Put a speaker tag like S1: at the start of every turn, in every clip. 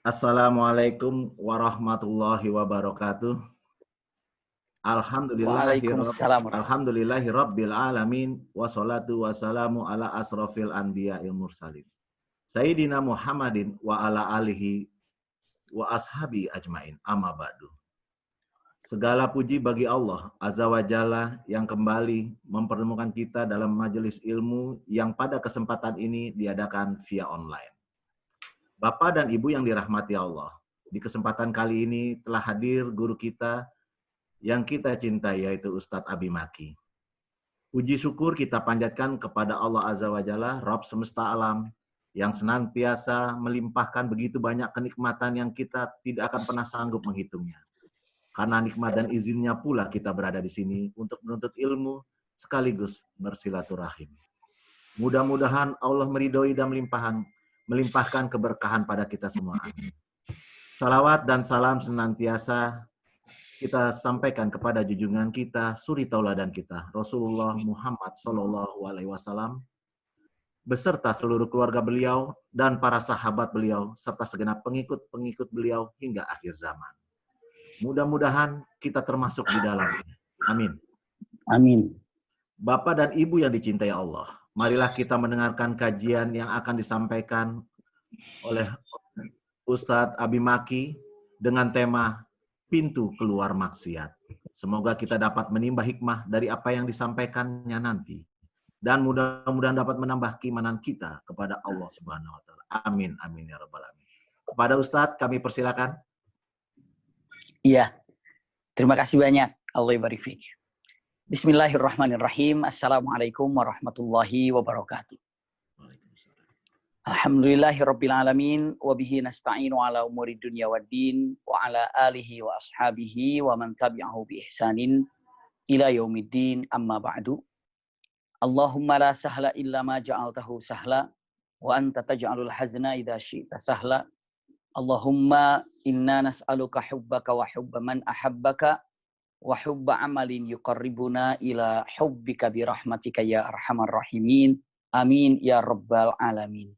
S1: Assalamualaikum warahmatullahi wabarakatuh.
S2: Waalaikumsalam warahmatullahi
S1: Alhamdulillahi rabbil alamin. Wassalatu wassalamu ala asrofil anbiya'il mursalin. Sayyidina Muhammadin wa ala alihi wa ashabi ajmain. Amma ba'du. Segala puji bagi Allah Azza wa Jalla yang kembali mempertemukan kita dalam majelis ilmu yang pada kesempatan ini diadakan via online. Bapak dan Ibu yang dirahmati Allah, di kesempatan kali ini telah hadir guru kita yang kita cintai, yaitu Ustadz Abi Maki. Puji syukur kita panjatkan kepada Allah Azza wa Jalla, Rabb semesta alam, yang senantiasa melimpahkan begitu banyak kenikmatan yang kita tidak akan pernah sanggup menghitungnya. Karena nikmat dan izinnya pula kita berada di sini untuk menuntut ilmu sekaligus bersilaturahim. Mudah-mudahan Allah meridhoi dan melimpahkan keberkahan pada kita semua. Salawat dan salam senantiasa kita sampaikan kepada junjungan kita, suri tauladan kita, Rasulullah Muhammad SAW, beserta seluruh keluarga beliau dan para sahabat beliau, serta segenap pengikut-pengikut beliau hingga akhir zaman. Mudah-mudahan kita termasuk di dalamnya. Amin.
S2: Amin.
S1: Bapak dan Ibu yang dicintai Allah, marilah kita mendengarkan kajian yang akan disampaikan oleh Ustadz Abi Maki dengan tema Pintu Keluar Maksiat. Semoga kita dapat menimba hikmah dari apa yang disampaikannya nanti. Dan mudah-mudahan dapat menambah keimanan kita kepada Allah Subhanahu wa Ta'ala. Amin, amin ya rabbal alamin. Kepada Ustadz kami persilakan.
S2: Iya, terima kasih banyak. Allah barik fiik. Bismillahirrahmanirrahim. Assalamualaikum warahmatullahi wabarakatuh. Alhamdulillahirabbil alamin wa bihi nasta'inu ala umuri dunya waddin wa ala alihi wa ashabihi wa man tabi'ahu bi ihsanin ila yaumiddin, amma ba'du. Allahumma la sahla illa ma ja'altahu sahla wa anta taj'alul hazna idza syi'ta sahla. Allahumma inna nas'aluka hubbaka wa hubba man ahabbaka wa hubba amalin yuqarribuna ila hubbika bi rahmatika ya arhamar rahimin. Amin ya rabbal alamin.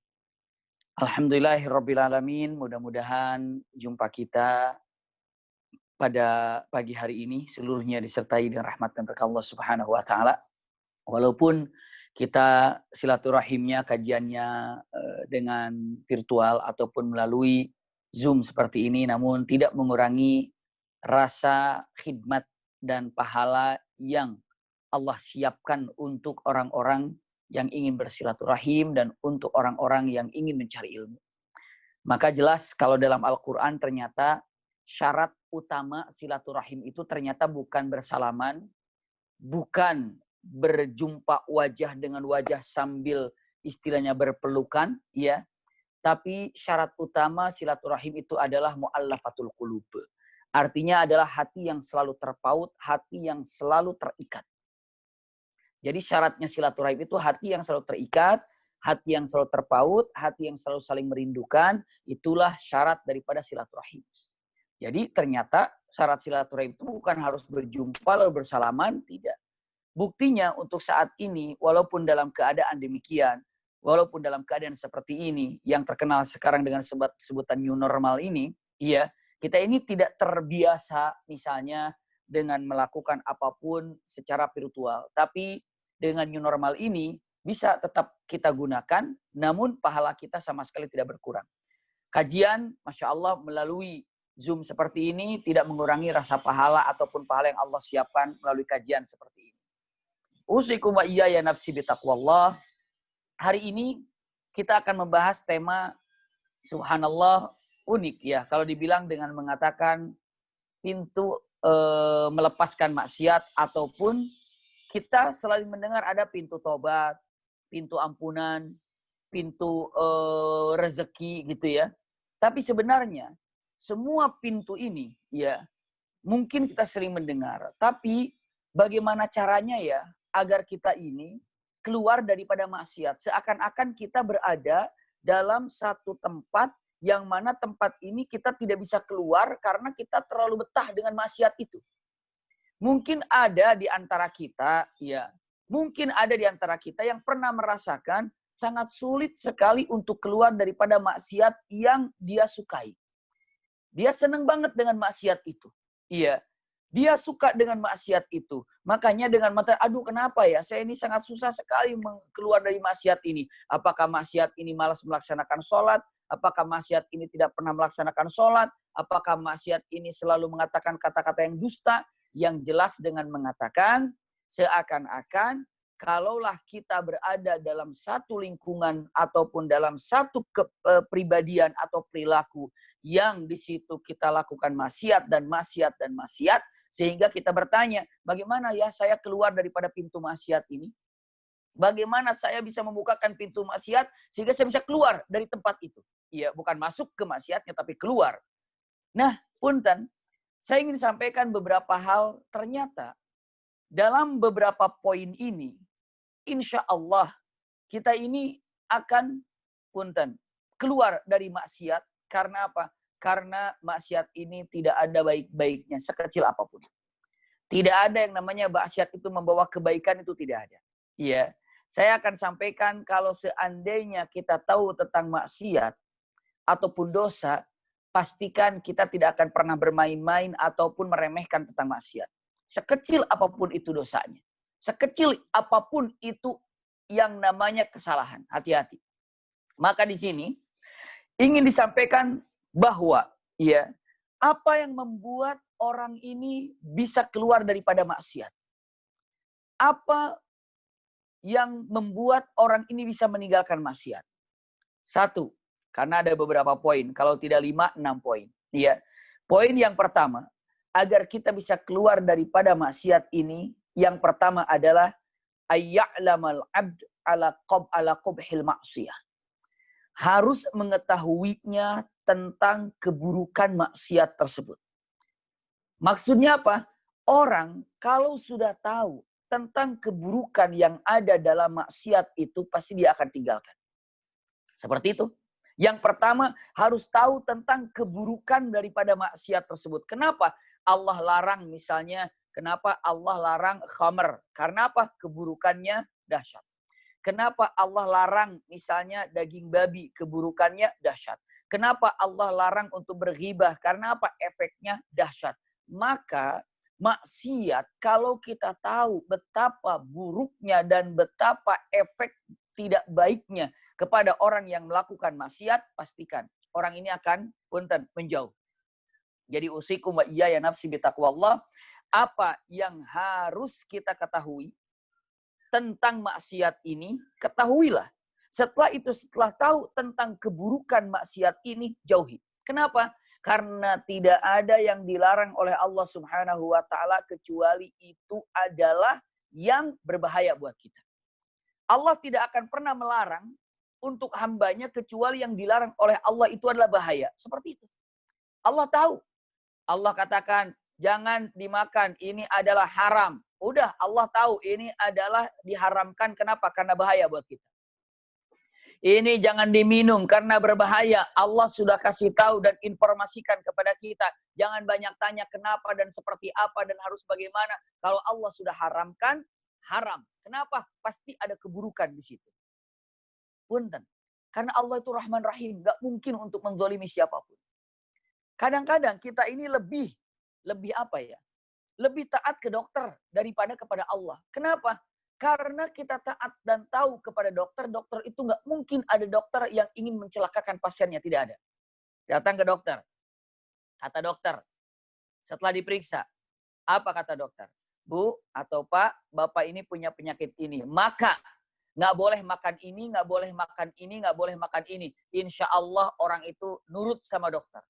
S2: Alhamdulillahirabbil alamin. Mudah-mudahan jumpa kita pada pagi hari ini seluruhnya disertai dengan rahmat dan berkah Allah Subhanahu wa taala. Walaupun kita silaturahimnya, kajiannya dengan virtual ataupun melalui Zoom seperti ini, namun tidak mengurangi rasa khidmat dan pahala yang Allah siapkan untuk orang-orang yang ingin bersilaturahim dan untuk orang-orang yang ingin mencari ilmu. Maka jelas kalau dalam Al-Quran ternyata syarat utama silaturahim itu ternyata bukan bersalaman, bukan berjumpa wajah dengan wajah sambil istilahnya berpelukan, ya. Tapi syarat utama silaturahim itu adalah mu'allafatul qulub. Artinya adalah hati yang selalu terpaut, hati yang selalu terikat. Jadi syaratnya silaturahim itu hati yang selalu terikat, hati yang selalu terpaut, hati yang selalu saling merindukan. Itulah syarat daripada silaturahim. Jadi ternyata syarat silaturahim itu bukan harus berjumpa lalu bersalaman, tidak. Buktinya untuk saat ini, walaupun dalam keadaan demikian, walaupun dalam keadaan seperti ini, yang terkenal sekarang dengan sebutan new normal ini, iya, kita ini tidak terbiasa misalnya dengan melakukan apapun secara virtual. Tapi dengan new normal ini bisa tetap kita gunakan, namun pahala kita sama sekali tidak berkurang. Kajian, Masya Allah, melalui Zoom seperti ini tidak mengurangi rasa pahala ataupun pahala yang Allah siapkan melalui kajian seperti ini. Usikum wa iyaya nafsi bitaqwallah. Hari ini kita akan membahas tema subhanallah unik ya. Kalau dibilang dengan mengatakan pintu melepaskan maksiat ataupun kita selalu mendengar ada pintu tobat, pintu ampunan, pintu rezeki gitu ya. Tapi sebenarnya semua pintu ini ya mungkin kita sering mendengar. Tapi bagaimana caranya ya agar kita ini keluar daripada maksiat. Seakan-akan kita berada dalam satu tempat yang mana tempat ini kita tidak bisa keluar karena kita terlalu betah dengan maksiat itu. Mungkin ada di antara kita, ya, mungkin ada di antara kita yang pernah merasakan sangat sulit sekali untuk keluar daripada maksiat yang dia sukai. Dia senang banget dengan maksiat itu. Iya. Dia suka dengan maksiat itu. Makanya dengan mata, aduh kenapa ya? Saya ini sangat susah sekali keluar dari maksiat ini. Apakah maksiat ini malas melaksanakan sholat? Apakah maksiat ini tidak pernah melaksanakan sholat? Apakah maksiat ini selalu mengatakan kata-kata yang dusta? Yang jelas dengan mengatakan, seakan-akan kalaulah kita berada dalam satu lingkungan ataupun dalam satu kepribadian atau perilaku yang di situ kita lakukan maksiat dan maksiat dan maksiat, sehingga kita bertanya, bagaimana ya saya keluar daripada pintu maksiat ini? Bagaimana saya bisa membukakan pintu maksiat sehingga saya bisa keluar dari tempat itu? Ya, bukan masuk ke maksiatnya tapi keluar. Nah, punten, saya ingin sampaikan beberapa hal. Ternyata dalam beberapa poin ini, insya Allah kita ini akan punten keluar dari maksiat. Karena apa? Karena maksiat ini tidak ada baik-baiknya sekecil apapun. Tidak ada yang namanya maksiat itu membawa kebaikan, itu tidak ada. Iya, saya akan sampaikan kalau seandainya kita tahu tentang maksiat ataupun dosa, pastikan kita tidak akan pernah bermain-main ataupun meremehkan tentang maksiat. Sekecil apapun itu dosanya. Sekecil apapun itu yang namanya kesalahan. Hati-hati. Maka di sini ingin disampaikan bahwa ya, apa yang membuat orang ini bisa keluar daripada maksiat? Apa yang membuat orang ini bisa meninggalkan maksiat? Satu, karena ada beberapa poin. Kalau tidak 5, 6 poin. Ya. Poin yang pertama, agar kita bisa keluar daripada maksiat ini, yang pertama adalah ayya'lamal 'abd ala qubhil maksiyah. Harus mengetahuinya tentang keburukan maksiat tersebut. Maksudnya apa? Orang kalau sudah tahu tentang keburukan yang ada dalam maksiat itu, pasti dia akan tinggalkan. Seperti itu. Yang pertama, harus tahu tentang keburukan daripada maksiat tersebut. Kenapa Allah larang misalnya, kenapa Allah larang khamr? Karena apa? Keburukannya dahsyat. Kenapa Allah larang misalnya daging babi? Keburukannya dahsyat. Kenapa Allah larang untuk berghibah? Karena apa? Efeknya dahsyat. Maka maksiat, kalau kita tahu betapa buruknya dan betapa efek tidak baiknya kepada orang yang melakukan maksiat, pastikan orang ini akan punten menjauh. Jadi usikum wa iyaya nafsi bitaqwallah. Apa yang harus kita ketahui tentang maksiat ini, ketahuilah. Setelah itu, setelah tahu tentang keburukan maksiat ini, jauhi. Kenapa? Karena tidak ada yang dilarang oleh Allah Subhanahu wa taala kecuali itu adalah yang berbahaya buat kita. Allah tidak akan pernah melarang untuk hambanya kecuali yang dilarang oleh Allah itu adalah bahaya. Seperti itu. Allah tahu. Allah katakan, jangan dimakan, ini adalah haram. Udah, Allah tahu ini adalah diharamkan. Kenapa? Karena bahaya buat kita. Ini jangan diminum karena berbahaya. Allah sudah kasih tahu dan informasikan kepada kita. Jangan banyak tanya kenapa dan seperti apa dan harus bagaimana. Kalau Allah sudah haramkan, haram. Kenapa? Pasti ada keburukan di situ. Punten. Karena Allah itu Rahman Rahim. Gak mungkin untuk menzalimi siapapun. Kadang-kadang kita ini lebih apa ya? Lebih taat ke dokter daripada kepada Allah. Kenapa? Karena kita taat dan tahu kepada dokter, dokter itu nggak mungkin ada dokter yang ingin mencelakakan pasiennya, tidak ada. Datang ke dokter, kata dokter, setelah diperiksa, apa kata dokter? Bu atau Pak, Bapak ini punya penyakit ini, maka nggak boleh makan ini, nggak boleh makan ini, nggak boleh makan ini. Insya Allah orang itu nurut sama dokter.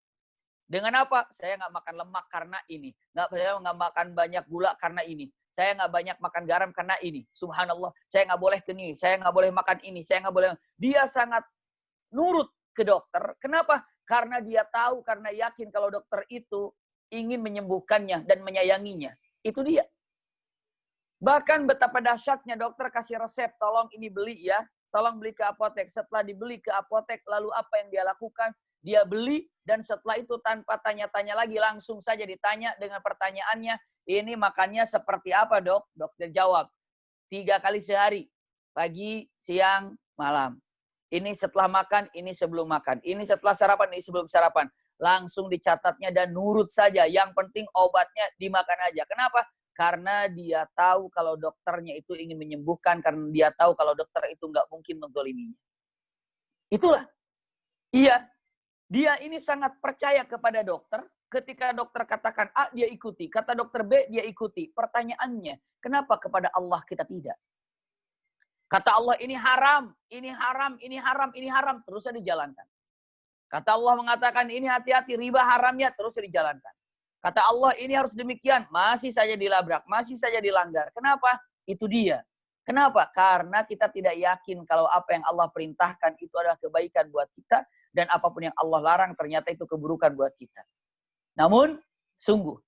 S2: Dengan apa? Saya nggak makan lemak karena ini. Saya nggak makan banyak gula karena ini. Saya nggak banyak makan garam karena ini. Subhanallah. Saya nggak boleh ke ini. Saya nggak boleh makan ini. Saya nggak boleh. Dia sangat nurut ke dokter. Kenapa? Karena dia tahu, karena yakin kalau dokter itu ingin menyembuhkannya dan menyayanginya. Itu dia. Bahkan betapa dahsyatnya dokter kasih resep. Tolong ini beli ya. Tolong beli ke apotek. Setelah dibeli ke apotek, lalu apa yang dia lakukan? Dia beli dan setelah itu tanpa tanya-tanya lagi langsung saja ditanya dengan pertanyaannya, ini makannya seperti apa dok? Dokter jawab, 3 kali sehari, pagi, siang, malam. Ini setelah makan, ini sebelum makan. Ini setelah sarapan, ini sebelum sarapan. langsung dicatatnya dan nurut saja. Yang penting obatnya dimakan aja. Kenapa? Karena dia tahu kalau dokternya itu ingin menyembuhkan, karena dia tahu kalau dokter itu nggak mungkin menzaliminya. Itulah. Iya. Dia ini sangat percaya kepada dokter. Ketika dokter katakan A, dia ikuti. Kata dokter B, dia ikuti. Pertanyaannya, kenapa kepada Allah kita tidak? Kata Allah, ini haram, ini haram, ini haram, ini haram. Terusnya dijalankan. Kata Allah mengatakan, ini hati-hati, riba haramnya. Terusnya dijalankan. Kata Allah, ini harus demikian. Masih saja dilabrak, masih saja dilanggar. Kenapa? Itu dia. Kenapa? Karena kita tidak yakin kalau apa yang Allah perintahkan itu adalah kebaikan buat kita. Dan apapun yang Allah larang ternyata itu keburukan buat kita. Namun, sungguh,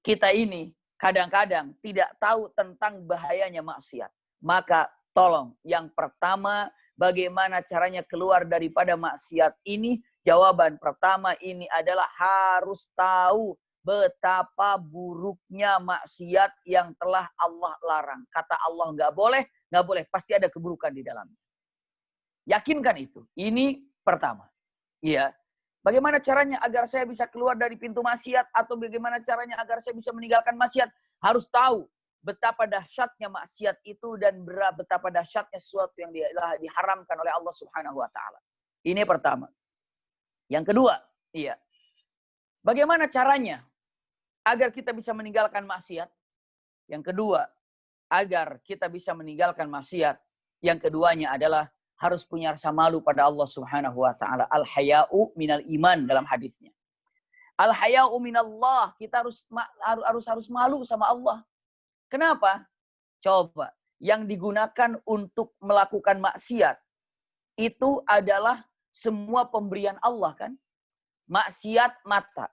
S2: kita ini kadang-kadang tidak tahu tentang bahayanya maksiat. Maka, tolong, yang pertama, bagaimana caranya keluar daripada maksiat ini? Jawaban pertama ini adalah harus tahu betapa buruknya maksiat yang telah Allah larang. Kata Allah nggak boleh, pasti ada keburukan di dalamnya. Yakinkan itu. Ini pertama. Iya. Bagaimana caranya agar saya bisa keluar dari pintu maksiat, atau bagaimana caranya agar saya bisa meninggalkan maksiat? Harus tahu betapa dahsyatnya maksiat itu dan betapa dahsyatnya sesuatu yang diharamkan oleh Allah Subhanahu wa taala. Ini pertama. Yang kedua, iya. Bagaimana caranya agar kita bisa meninggalkan maksiat? Yang kedua, agar kita bisa meninggalkan maksiat, yang keduanya adalah harus punya rasa malu pada Allah Subhanahu wa taala. Al-haya'u minal iman dalam hadisnya. Al-haya'u minallah, kita harus malu sama Allah. Kenapa? Coba, yang digunakan untuk melakukan maksiat itu adalah semua pemberian Allah kan? Maksiat mata.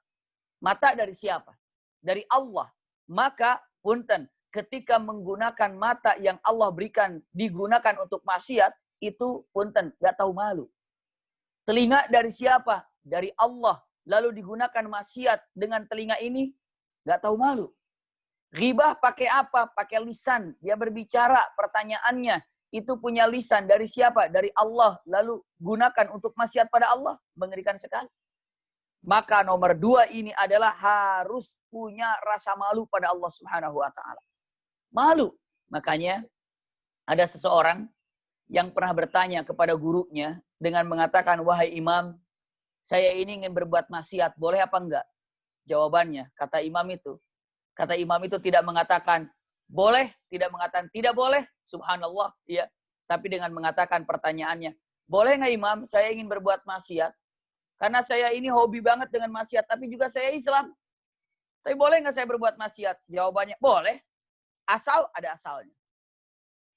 S2: Mata dari siapa? Dari Allah. Maka punten, ketika menggunakan mata yang Allah berikan digunakan untuk maksiat, itu punten, gak tahu malu. Telinga dari siapa? Dari Allah. Lalu digunakan maksiat dengan telinga ini, gak tahu malu. Ghibah pakai apa? Pakai lisan. Dia berbicara, pertanyaannya, itu punya lisan dari siapa? Dari Allah. Lalu gunakan untuk maksiat pada Allah. Mengerikan sekali. Maka nomor 2 ini adalah harus punya rasa malu pada Allah Subhanahu wa taala. Malu. Makanya ada seseorang yang pernah bertanya kepada gurunya dengan mengatakan, wahai imam, saya ini ingin berbuat maksiat, boleh apa enggak? Jawabannya, kata imam itu tidak mengatakan boleh, tidak mengatakan tidak boleh, subhanallah, ya. Tapi dengan mengatakan pertanyaannya, boleh nggak imam, saya ingin berbuat maksiat, karena saya ini hobi banget dengan maksiat, tapi juga saya Islam. Tapi boleh nggak saya berbuat maksiat? Jawabannya, boleh. Asal ada asalnya.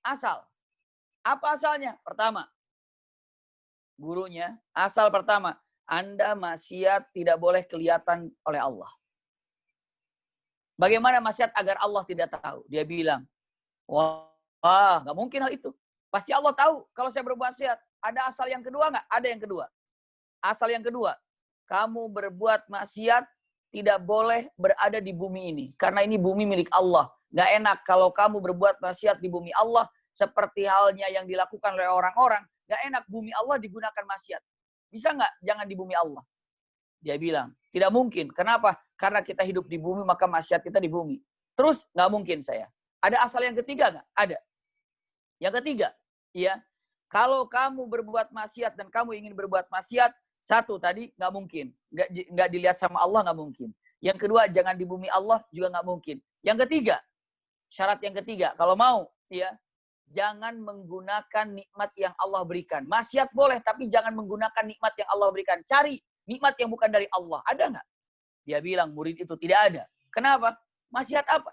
S2: Asal. Apa asalnya? Pertama, gurunya, asal pertama, Anda maksiat tidak boleh kelihatan oleh Allah. Bagaimana maksiat agar Allah tidak tahu? Dia bilang, wah, nggak mungkin hal itu. Pasti Allah tahu kalau saya berbuat maksiat. Ada asal yang kedua nggak? Ada yang kedua. Asal yang kedua, kamu berbuat maksiat tidak boleh berada di bumi ini. Karena ini bumi milik Allah. Nggak enak kalau kamu berbuat maksiat di bumi Allah, seperti halnya yang dilakukan oleh orang-orang. Nggak enak bumi Allah digunakan maksiat. Bisa nggak jangan di bumi Allah? Dia bilang, tidak mungkin. Kenapa? Karena kita hidup di bumi, maka maksiat kita di bumi. Terus, nggak mungkin saya. Ada asal yang ketiga nggak? Ada. Yang ketiga, ya, kalau kamu berbuat maksiat dan kamu ingin berbuat maksiat, satu tadi nggak mungkin. Nggak dilihat sama Allah, nggak mungkin. Yang kedua, jangan di bumi Allah, juga nggak mungkin. Yang ketiga, syarat yang ketiga, kalau mau, ya, jangan menggunakan nikmat yang Allah berikan. Maksiat boleh, tapi jangan menggunakan nikmat yang Allah berikan. Cari nikmat yang bukan dari Allah. Ada nggak? Dia bilang, murid itu tidak ada. Kenapa? Maksiat apa?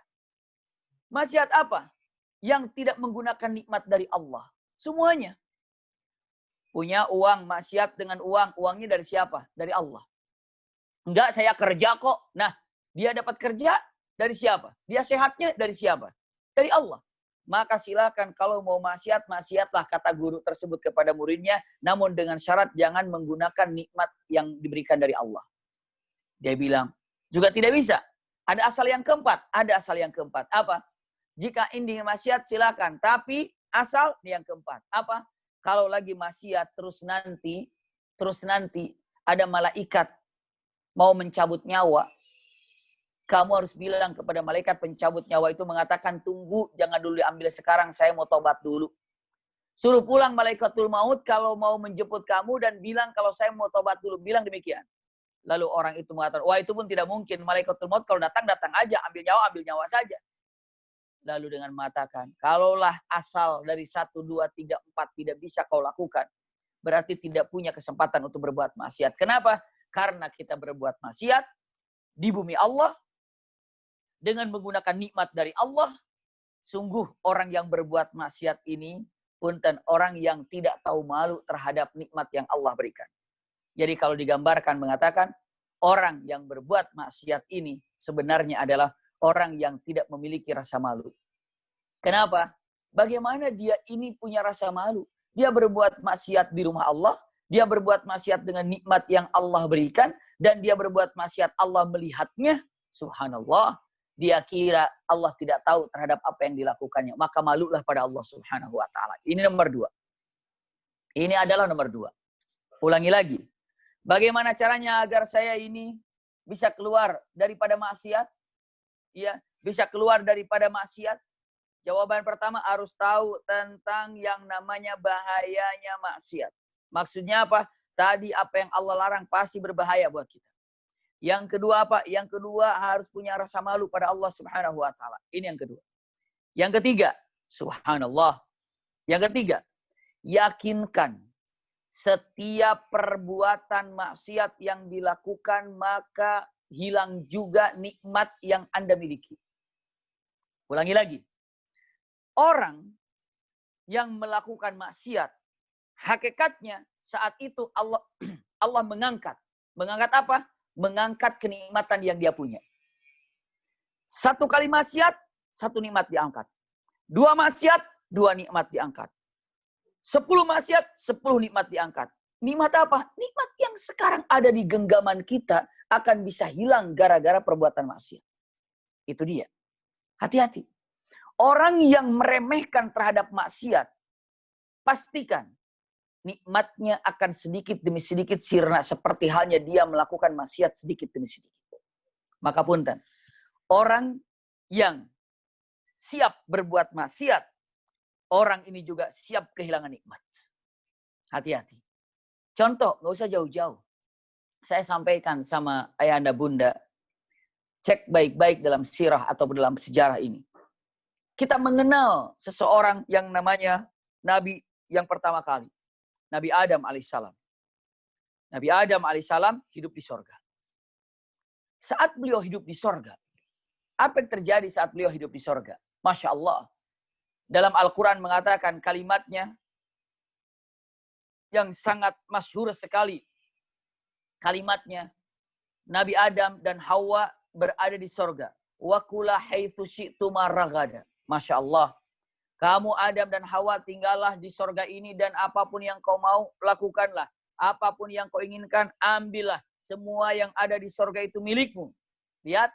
S2: Maksiat apa? Yang tidak menggunakan nikmat dari Allah. Semuanya. Punya uang, maksiat dengan uang. Uangnya dari siapa? Dari Allah. Enggak, saya kerja kok. Nah, dia dapat kerja dari siapa? Dia sehatnya dari siapa? Dari Allah. Maka silakan kalau mau maksiat, maksiatlah, kata guru tersebut kepada muridnya. Namun dengan syarat jangan menggunakan nikmat yang diberikan dari Allah. Dia bilang, juga tidak bisa. Ada asal yang keempat. Ada asal yang keempat. Apa? Jika ingin maksiat silakan. Tapi asal yang keempat. Apa? Kalau lagi maksiat terus nanti ada malaikat mau mencabut nyawa, kamu harus bilang kepada malaikat pencabut nyawa itu, mengatakan, tunggu, jangan dulu diambil sekarang, saya mau tobat dulu. Suruh pulang malaikatul maut kalau mau menjemput kamu dan bilang kalau saya mau tobat dulu. Bilang demikian. Lalu orang itu mengatakan, wah itu pun tidak mungkin. Malaikatul maut kalau datang, datang aja. Ambil nyawa saja. Lalu dengan mengatakan, kalaulah asal dari 1, 2, 3, 4 tidak bisa kau lakukan, berarti tidak punya kesempatan untuk berbuat maksiat. Kenapa? Karena kita berbuat maksiat di bumi Allah dengan menggunakan nikmat dari Allah. Sungguh orang yang berbuat maksiat ini punten orang yang tidak tahu malu terhadap nikmat yang Allah berikan. Jadi kalau digambarkan mengatakan orang yang berbuat maksiat ini sebenarnya adalah orang yang tidak memiliki rasa malu. Kenapa? Bagaimana dia ini punya rasa malu? Dia berbuat maksiat di rumah Allah, dia berbuat maksiat dengan nikmat yang Allah berikan, dan dia berbuat maksiat Allah melihatnya. Subhanallah. Dia kira Allah tidak tahu terhadap apa yang dilakukannya. Maka malulah pada Allah subhanahu wa ta'ala. Ini nomor 2. Ini adalah nomor 2. Ulangi lagi. Bagaimana caranya agar saya ini bisa keluar daripada maksiat? Ya, bisa keluar daripada maksiat. Jawaban pertama, harus tahu tentang yang namanya bahayanya maksiat. Maksudnya apa? Tadi apa yang Allah larang pasti berbahaya buat kita. Yang kedua apa? Yang kedua harus punya rasa malu pada Allah subhanahu wa ta'ala. Ini yang kedua. Yang ketiga, subhanallah. Yang ketiga, yakinkan setiap perbuatan maksiat yang dilakukan maka hilang juga nikmat yang Anda miliki. Ulangi lagi. Orang yang melakukan maksiat, hakikatnya saat itu Allah mengangkat. Mengangkat apa? Mengangkat kenikmatan yang dia punya. 1 kali maksiat, 1 nikmat diangkat. 2 maksiat, 2 nikmat diangkat. 10 maksiat, 10 nikmat diangkat. Nikmat apa? Nikmat yang sekarang ada di genggaman kita akan bisa hilang gara-gara perbuatan maksiat. Itu dia. Hati-hati. Orang yang meremehkan terhadap maksiat, pastikan nikmatnya akan sedikit demi sedikit sirna seperti halnya dia melakukan maksiat sedikit demi sedikit. Maka punten, orang yang siap berbuat maksiat, orang ini juga siap kehilangan nikmat. Hati-hati. Contoh, nggak usah jauh-jauh. Saya sampaikan sama ayahanda bunda, cek baik-baik dalam sirah atau dalam sejarah ini. Kita mengenal seseorang yang namanya Nabi yang pertama kali. Nabi Adam alaihissalam. Nabi Adam alaihissalam hidup di sorga. Saat beliau hidup di sorga, apa yang terjadi saat beliau hidup di sorga? Masya Allah. Dalam Al-Quran mengatakan kalimatnya yang sangat masyhur sekali. Kalimatnya, Nabi Adam dan Hawa berada di sorga. Wa kula haitsu syi'tuma ragada. Masya Allah. Kamu Adam dan Hawa tinggallah di sorga ini dan apapun yang kau mau lakukanlah. Apapun yang kau inginkan ambillah. Semua yang ada di sorga itu milikmu. Lihat.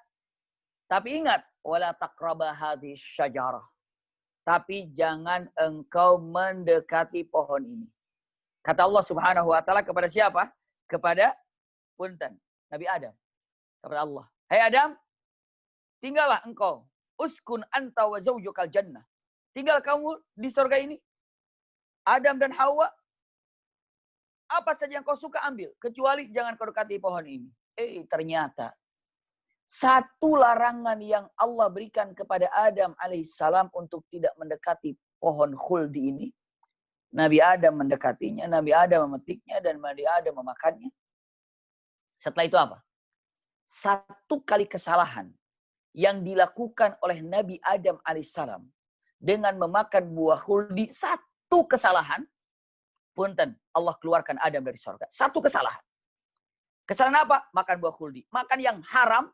S2: Tapi ingat. Wala taqraba hadhihi syajarah. Tapi jangan engkau mendekati pohon ini. Kata Allah subhanahu wa ta'ala kepada siapa? Kepada punten. Nabi Adam. Kepada Allah. Hai Adam. Tinggallah engkau. Uskun anta wa zawjukal jannah. Tinggal kamu di surga ini. Adam dan Hawa. Apa saja yang kau suka ambil. Kecuali jangan kau dekati pohon ini. Ternyata. Satu larangan yang Allah berikan kepada Adam alaihissalam untuk tidak mendekati pohon khuldi ini. Nabi Adam mendekatinya. Nabi Adam memetiknya. Dan Nabi Adam memakannya. Setelah itu apa? 1 kali kesalahan yang dilakukan oleh Nabi Adam alaihissalam. Dengan memakan buah khuldi, 1 kesalahan, punten, Allah keluarkan Adam dari surga. 1 kesalahan. Kesalahan apa? Makan buah khuldi. Makan yang haram,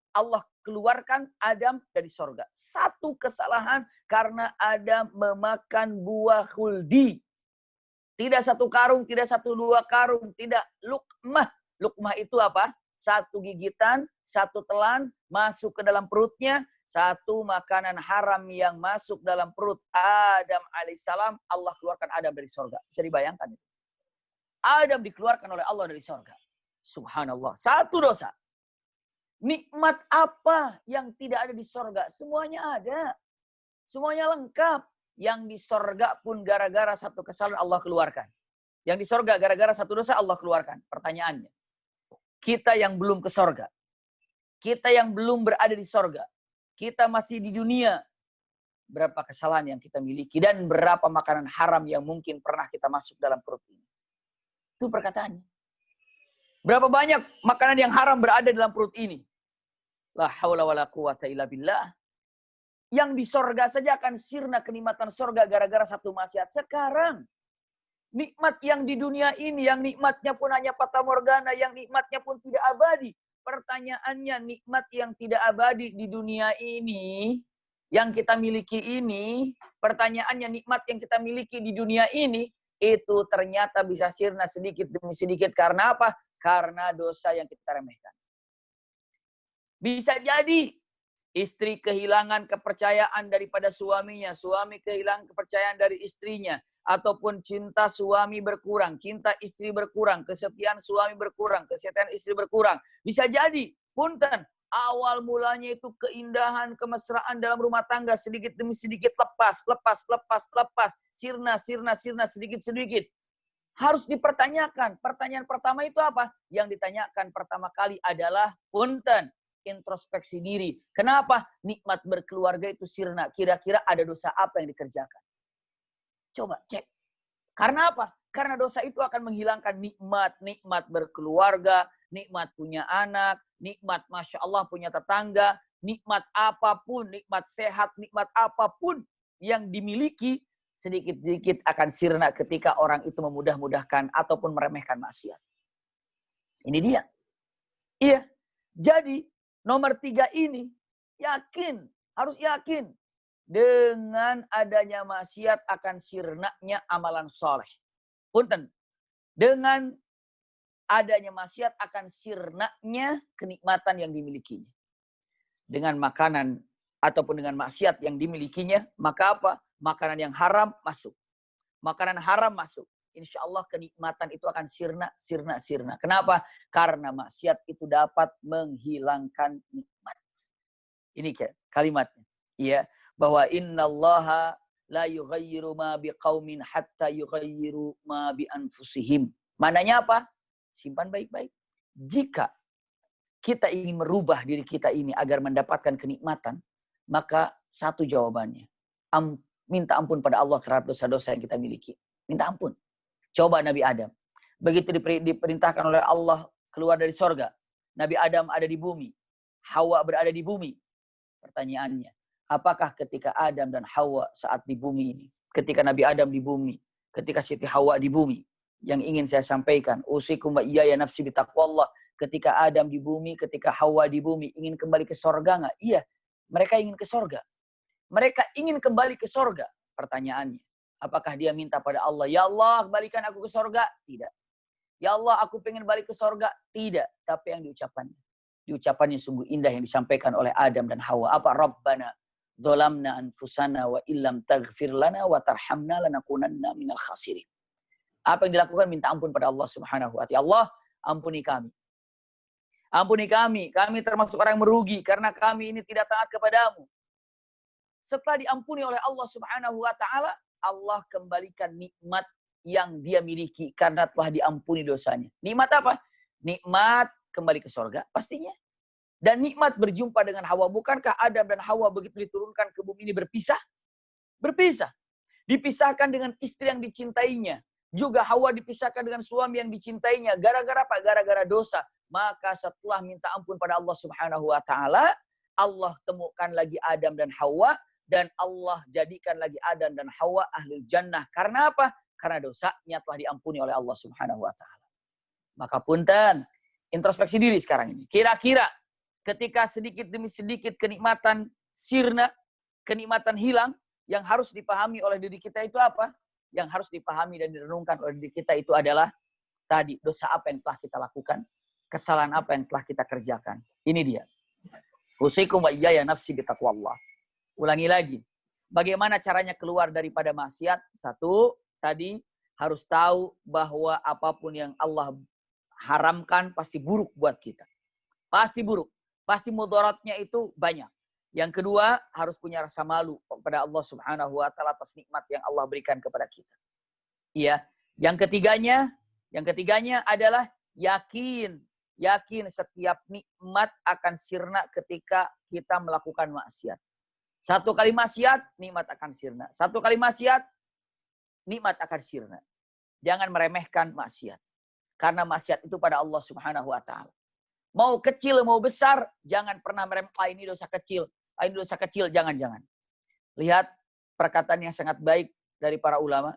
S2: Allah keluarkan Adam dari surga. 1 kesalahan karena Adam memakan buah khuldi. Tidak 1 karung, tidak 1, 2 karung, tidak lukmah. Lukmah itu apa? 1 gigitan, 1 telan, masuk ke dalam perutnya. 1 makanan haram yang masuk dalam perut Adam alaihissalam, Allah keluarkan Adam dari surga. Bisa dibayangkan itu. Adam dikeluarkan oleh Allah dari surga. Subhanallah. Satu dosa. Nikmat apa yang tidak ada di sorga? Semuanya ada. Semuanya lengkap. Yang di sorga pun gara-gara satu kesalahan Allah keluarkan. Yang di sorga gara-gara satu dosa Allah keluarkan. Pertanyaannya. Kita yang belum ke sorga. Kita yang belum berada di sorga. Kita masih di dunia. Berapa kesalahan yang kita miliki. Dan berapa makanan haram yang mungkin pernah kita masuk dalam perut ini. Itu perkataannya. Berapa banyak makanan yang haram berada dalam perut ini. La haula wa la quwata illa billah. Yang di sorga saja akan sirna kenikmatan sorga gara-gara satu maksiat. Sekarang, nikmat yang di dunia ini, yang nikmatnya pun hanya fata morgana, yang nikmatnya pun tidak abadi. Pertanyaannya, nikmat yang tidak abadi di dunia ini, yang kita miliki ini, pertanyaannya nikmat yang kita miliki di dunia ini, itu ternyata bisa sirna sedikit demi sedikit. Karena apa? Karena dosa yang kita remehkan. Bisa jadi istri kehilangan kepercayaan daripada suaminya, suami kehilangan kepercayaan dari istrinya, ataupun cinta suami berkurang, cinta istri berkurang, kesepian suami berkurang, kesetiaan istri berkurang. Bisa jadi, punten, awal mulanya itu keindahan, kemesraan dalam rumah tangga sedikit demi sedikit lepas, sirna sedikit sedikit. Harus dipertanyakan. Pertanyaan pertama itu apa? Yang ditanyakan pertama kali adalah punten, introspeksi diri. Kenapa nikmat berkeluarga itu sirna? Kira-kira ada dosa apa yang dikerjakan? Coba cek. Karena apa? Karena dosa itu akan menghilangkan nikmat berkeluarga, nikmat punya anak, nikmat Masya Allah punya tetangga, nikmat apapun, nikmat sehat, nikmat apapun yang dimiliki, sedikit-sedikit akan sirna ketika orang itu memudah-mudahkan ataupun meremehkan maksiat. Ini dia. Iya. Jadi, nomor 3 ini, harus yakin. Dengan adanya maksiat akan sirnanya amalan soleh. Punten. Dengan adanya maksiat akan sirnanya kenikmatan yang dimilikinya. Dengan makanan ataupun dengan maksiat yang dimilikinya, maka apa? Makanan yang haram masuk. Makanan haram masuk. Insya Allah kenikmatan itu akan sirna. Kenapa? Karena maksiat itu dapat menghilangkan nikmat. Ini kalimatnya. Iya, bahwa innallaha la yughayyiru ma biqaumin hatta yughayyiru ma bi anfusihim. Mananya apa? Simpan baik-baik. Jika kita ingin merubah diri kita ini agar mendapatkan kenikmatan, maka satu jawabannya. Minta ampun pada Allah terhadap dosa-dosa yang kita miliki. Minta ampun. Coba Nabi Adam. Begitu diperintahkan oleh Allah keluar dari sorga. Nabi Adam ada di bumi. Hawa berada di bumi. Pertanyaannya, apakah ketika Adam dan Hawa saat di bumi ini, ketika Nabi Adam di bumi, ketika Siti Hawa di bumi, yang ingin saya sampaikan, usikum wa iyaya nafsi bitaqwallah, ketika Adam di bumi, ketika Hawa di bumi, ingin kembali ke sorga nggak? Iya, mereka ingin ke sorga. Mereka ingin kembali ke sorga. Pertanyaannya, apakah dia minta pada Allah, ya Allah, kembalikan aku ke sorga? Tidak. Ya Allah, aku pengen balik ke sorga? Tidak. Tapi yang diucapannya sungguh indah yang disampaikan oleh Adam dan Hawa. Apa? Rabbana zolamna anfusana wa illam taghfir lana wa tarhamna lanakunanna minal khasirin. Apa yang dilakukan? Minta ampun pada Allah Subhanahu wa ta'ala. Allah, ampuni kami. Ampuni kami. Kami termasuk orang merugi karena kami ini tidak taat kepadamu. Setelah diampuni oleh Allah Subhanahu wa ta'ala, Allah kembalikan nikmat yang dia miliki karena telah diampuni dosanya. Nikmat apa? Nikmat kembali ke surga, pastinya. Dan nikmat berjumpa dengan Hawa. Bukankah Adam dan Hawa begitu diturunkan ke bumi ini berpisah? Berpisah. Dipisahkan dengan istri yang dicintainya. Juga Hawa dipisahkan dengan suami yang dicintainya. Gara-gara apa? Gara-gara dosa. Maka setelah minta ampun pada Allah Subhanahu wa ta'ala, Allah temukan lagi Adam dan Hawa. Dan Allah jadikan lagi Adam dan Hawa ahli jannah. Karena apa? Karena dosanya telah diampuni oleh Allah Subhanahu wa ta'ala. Maka punten, introspeksi diri sekarang ini. Kira-kira ketika sedikit demi sedikit kenikmatan sirna, kenikmatan hilang, yang harus dipahami oleh diri kita itu apa? Yang harus dipahami dan direnungkan oleh diri kita itu adalah tadi, dosa apa yang telah kita lakukan, kesalahan apa yang telah kita kerjakan. Ini dia. Usikum wa iyaya nafsi bitaqwallah. Ulangi lagi. Bagaimana caranya keluar daripada maksiat? Satu, tadi harus tahu bahwa apapun yang Allah haramkan pasti buruk buat kita. Pasti buruk. Pasti mudaratnya itu banyak. Yang kedua, harus punya rasa malu kepada Allah Subhanahu wa taala atas nikmat yang Allah berikan kepada kita. Iya. Yang ketiganya adalah yakin setiap nikmat akan sirna ketika kita melakukan maksiat. Satu kali maksiat, nikmat akan sirna. Satu kali maksiat, nikmat akan sirna. Jangan meremehkan maksiat. Karena maksiat itu pada Allah Subhanahu wa taala. Mau kecil, mau besar, jangan pernah meremehkan ini dosa kecil. Ini dosa kecil, jangan. Lihat perkataan yang sangat baik dari para ulama.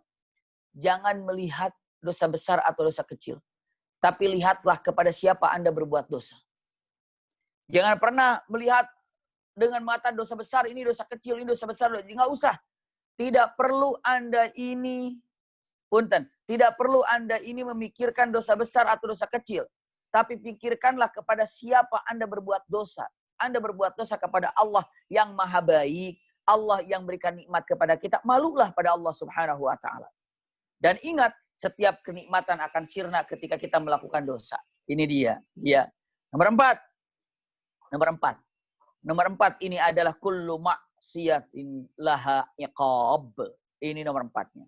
S2: Jangan melihat dosa besar atau dosa kecil. Tapi lihatlah kepada siapa Anda berbuat dosa. Jangan pernah melihat dengan mata dosa besar, ini dosa kecil, ini dosa besar. Nggak usah. Tidak perlu Anda ini, tidak perlu Anda ini memikirkan dosa besar atau dosa kecil. Tapi pikirkanlah kepada siapa Anda berbuat dosa. Anda berbuat dosa kepada Allah yang maha baik. Allah yang berikan nikmat kepada kita. Malulah pada Allah Subhanahu wa ta'ala. Dan ingat, setiap kenikmatan akan sirna ketika kita melakukan dosa. Ini dia. Ya. Nomor 4 ini adalah kullu maksiatin laha iqab. Ini nomor 4-nya.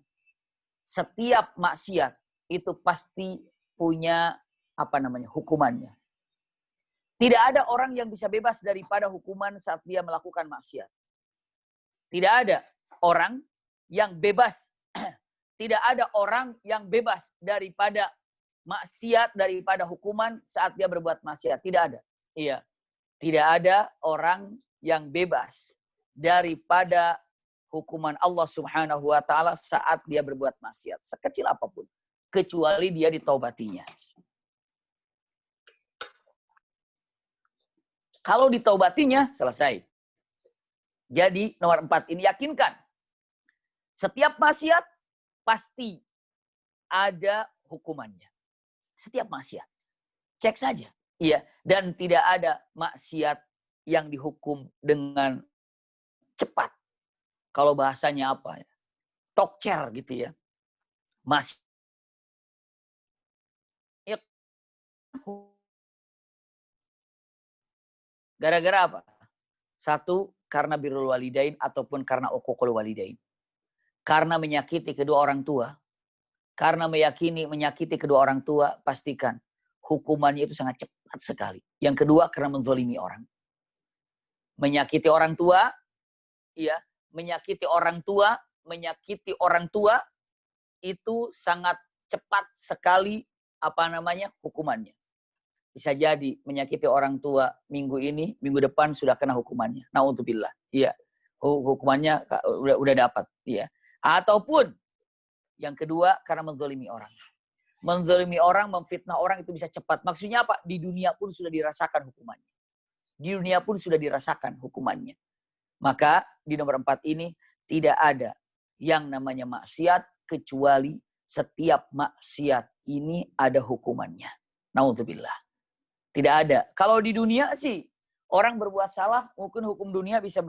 S2: Setiap maksiat itu pasti punya hukumannya. Tidak ada orang yang bisa bebas daripada hukuman saat dia melakukan maksiat. Tidak ada orang yang bebas. Tidak ada orang yang bebas daripada maksiat, daripada hukuman saat dia berbuat maksiat. Tidak ada. Iya. Tidak ada orang yang bebas daripada hukuman Allah Subhanahu wa taala saat dia berbuat maksiat, sekecil apapun, kecuali dia ditaubatinya. Kalau ditaubatinya, selesai. Jadi nomor 4 ini yakinkan. Setiap maksiat pasti ada hukumannya. Setiap maksiat. Cek saja. Iya. Dan tidak ada maksiat yang dihukum dengan cepat. Kalau bahasanya apa ya? Tokcer gitu ya. Maksiat. Gara-gara apa? Satu, karena birrul walidain ataupun karena uququl walidain. Karena menyakiti kedua orang tua. Karena menyakiti kedua orang tua, pastikan hukumannya itu sangat cepat sekali. Yang kedua, karena menzalimi orang. Menyakiti orang tua, ya, menyakiti orang tua itu sangat cepat sekali hukumannya. Bisa jadi menyakiti orang tua minggu ini, minggu depan sudah kena hukumannya. Naudzubillah. Iya. Hukumannya udah dapat, iya. Ataupun yang kedua karena menzalimi orang. Menzalimi orang, memfitnah orang itu bisa cepat. Maksudnya apa? Di dunia pun sudah dirasakan hukumannya. Di dunia pun sudah dirasakan hukumannya. Maka di nomor 4 ini tidak ada yang namanya maksiat kecuali setiap maksiat ini ada hukumannya. Naudzubillah. Tidak ada. Kalau di dunia sih orang berbuat salah, mungkin hukum dunia bisa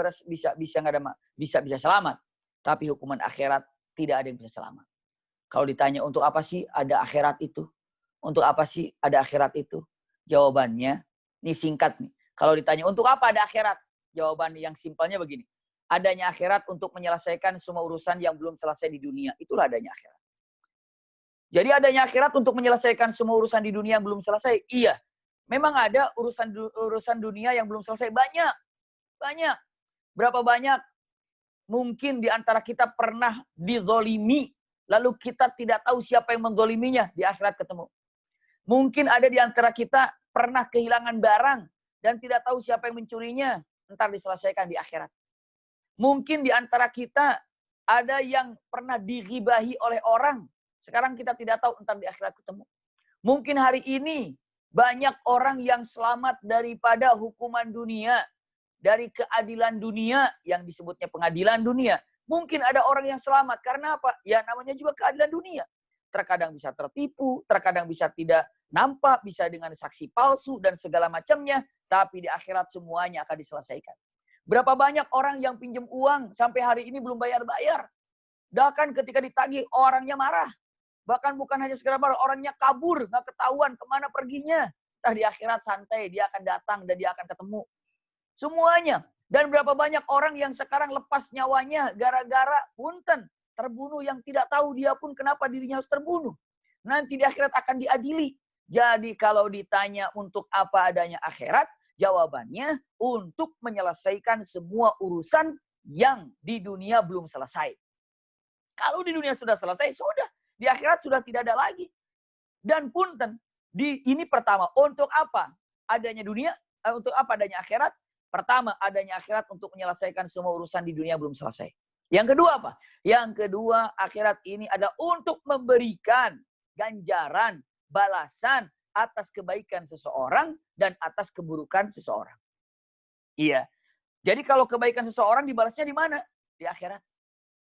S2: selamat. Tapi hukuman akhirat tidak ada yang bisa selamat. Kalau ditanya untuk apa sih ada akhirat itu? Untuk apa sih ada akhirat itu? Jawabannya, ini singkat nih. Kalau ditanya untuk apa ada akhirat? Jawaban yang simpelnya begini. Adanya akhirat untuk menyelesaikan semua urusan yang belum selesai di dunia. Itulah adanya akhirat. Jadi adanya akhirat untuk menyelesaikan semua urusan di dunia yang belum selesai? Iya. Memang ada urusan dunia yang belum selesai. Banyak. Berapa banyak? Mungkin di antara kita pernah dizolimi. Lalu kita tidak tahu siapa yang menzoliminya. Di akhirat ketemu. Mungkin ada di antara kita pernah kehilangan barang. Dan tidak tahu siapa yang mencurinya. Entar diselesaikan di akhirat. Mungkin di antara kita ada yang pernah dighibahi oleh orang. Sekarang kita tidak tahu, entar di akhirat ketemu. Mungkin hari ini banyak orang yang selamat daripada hukuman dunia. Dari keadilan dunia yang disebutnya pengadilan dunia. Mungkin ada orang yang selamat. Karena apa? Ya namanya juga keadilan dunia. Terkadang bisa tertipu, terkadang bisa tidak nampak, bisa dengan saksi palsu dan segala macamnya. Tapi di akhirat semuanya akan diselesaikan. Berapa banyak orang yang pinjam uang sampai hari ini belum bayar-bayar. Bahkan ketika ditagih orangnya marah. Bahkan bukan hanya sekedar marah, orangnya kabur, nggak ketahuan kemana perginya. Entah di akhirat santai, dia akan datang dan dia akan ketemu. Semuanya. Dan berapa banyak orang yang sekarang lepas nyawanya gara-gara punten terbunuh yang tidak tahu dia pun kenapa dirinya harus terbunuh. Nanti di akhirat akan diadili. Jadi kalau ditanya untuk apa adanya akhirat, jawabannya untuk menyelesaikan semua urusan yang di dunia belum selesai. Kalau di dunia sudah selesai, sudah. Di akhirat sudah tidak ada lagi. Dan punten, ini pertama, untuk apa adanya dunia, untuk apa adanya akhirat? Pertama, adanya akhirat untuk menyelesaikan semua urusan di dunia belum selesai. Yang kedua apa? Yang kedua, akhirat ini adalah untuk memberikan ganjaran, balasan atas kebaikan seseorang dan atas keburukan seseorang. Iya. Jadi kalau kebaikan seseorang dibalasnya di mana? Di akhirat.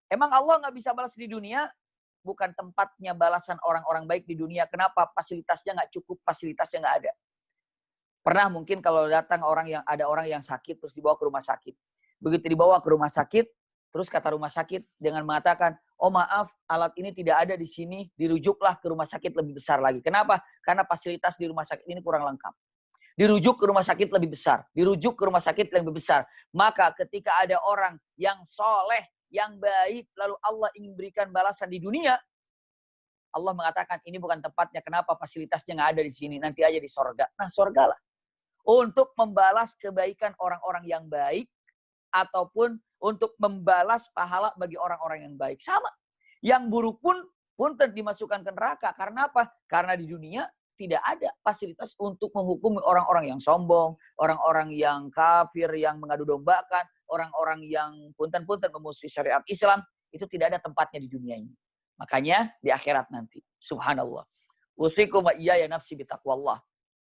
S2: Emang Allah nggak bisa balas di dunia? Bukan tempatnya balasan orang-orang baik di dunia. Kenapa? Fasilitasnya nggak cukup, fasilitasnya nggak ada. Pernah mungkin kalau datang ada orang yang sakit terus dibawa ke rumah sakit. Begitu dibawa ke rumah sakit, terus kata rumah sakit dengan mengatakan, oh maaf, alat ini tidak ada di sini, dirujuklah ke rumah sakit lebih besar lagi. Kenapa? Karena fasilitas di rumah sakit ini kurang lengkap. Dirujuk ke rumah sakit lebih besar. Dirujuk ke rumah sakit yang lebih besar. Maka ketika ada orang yang soleh, yang baik, lalu Allah ingin berikan balasan di dunia, Allah mengatakan ini bukan tempatnya. Kenapa? Fasilitasnya nggak ada di sini. Nanti aja di sorga. Nah, sorga lah. Untuk membalas kebaikan orang-orang yang baik, ataupun untuk membalas pahala bagi orang-orang yang baik. Sama. Yang buruk pun dimasukkan ke neraka. Karena apa? Karena di dunia tidak ada fasilitas untuk menghukum orang-orang yang sombong, orang-orang yang kafir, yang mengadu dombakan, orang-orang yang punten-punten memusuhi syariat Islam. Itu tidak ada tempatnya di dunia ini. Makanya di akhirat nanti. Subhanallah. Usikum wa iyaya nafsi bitaqwallah.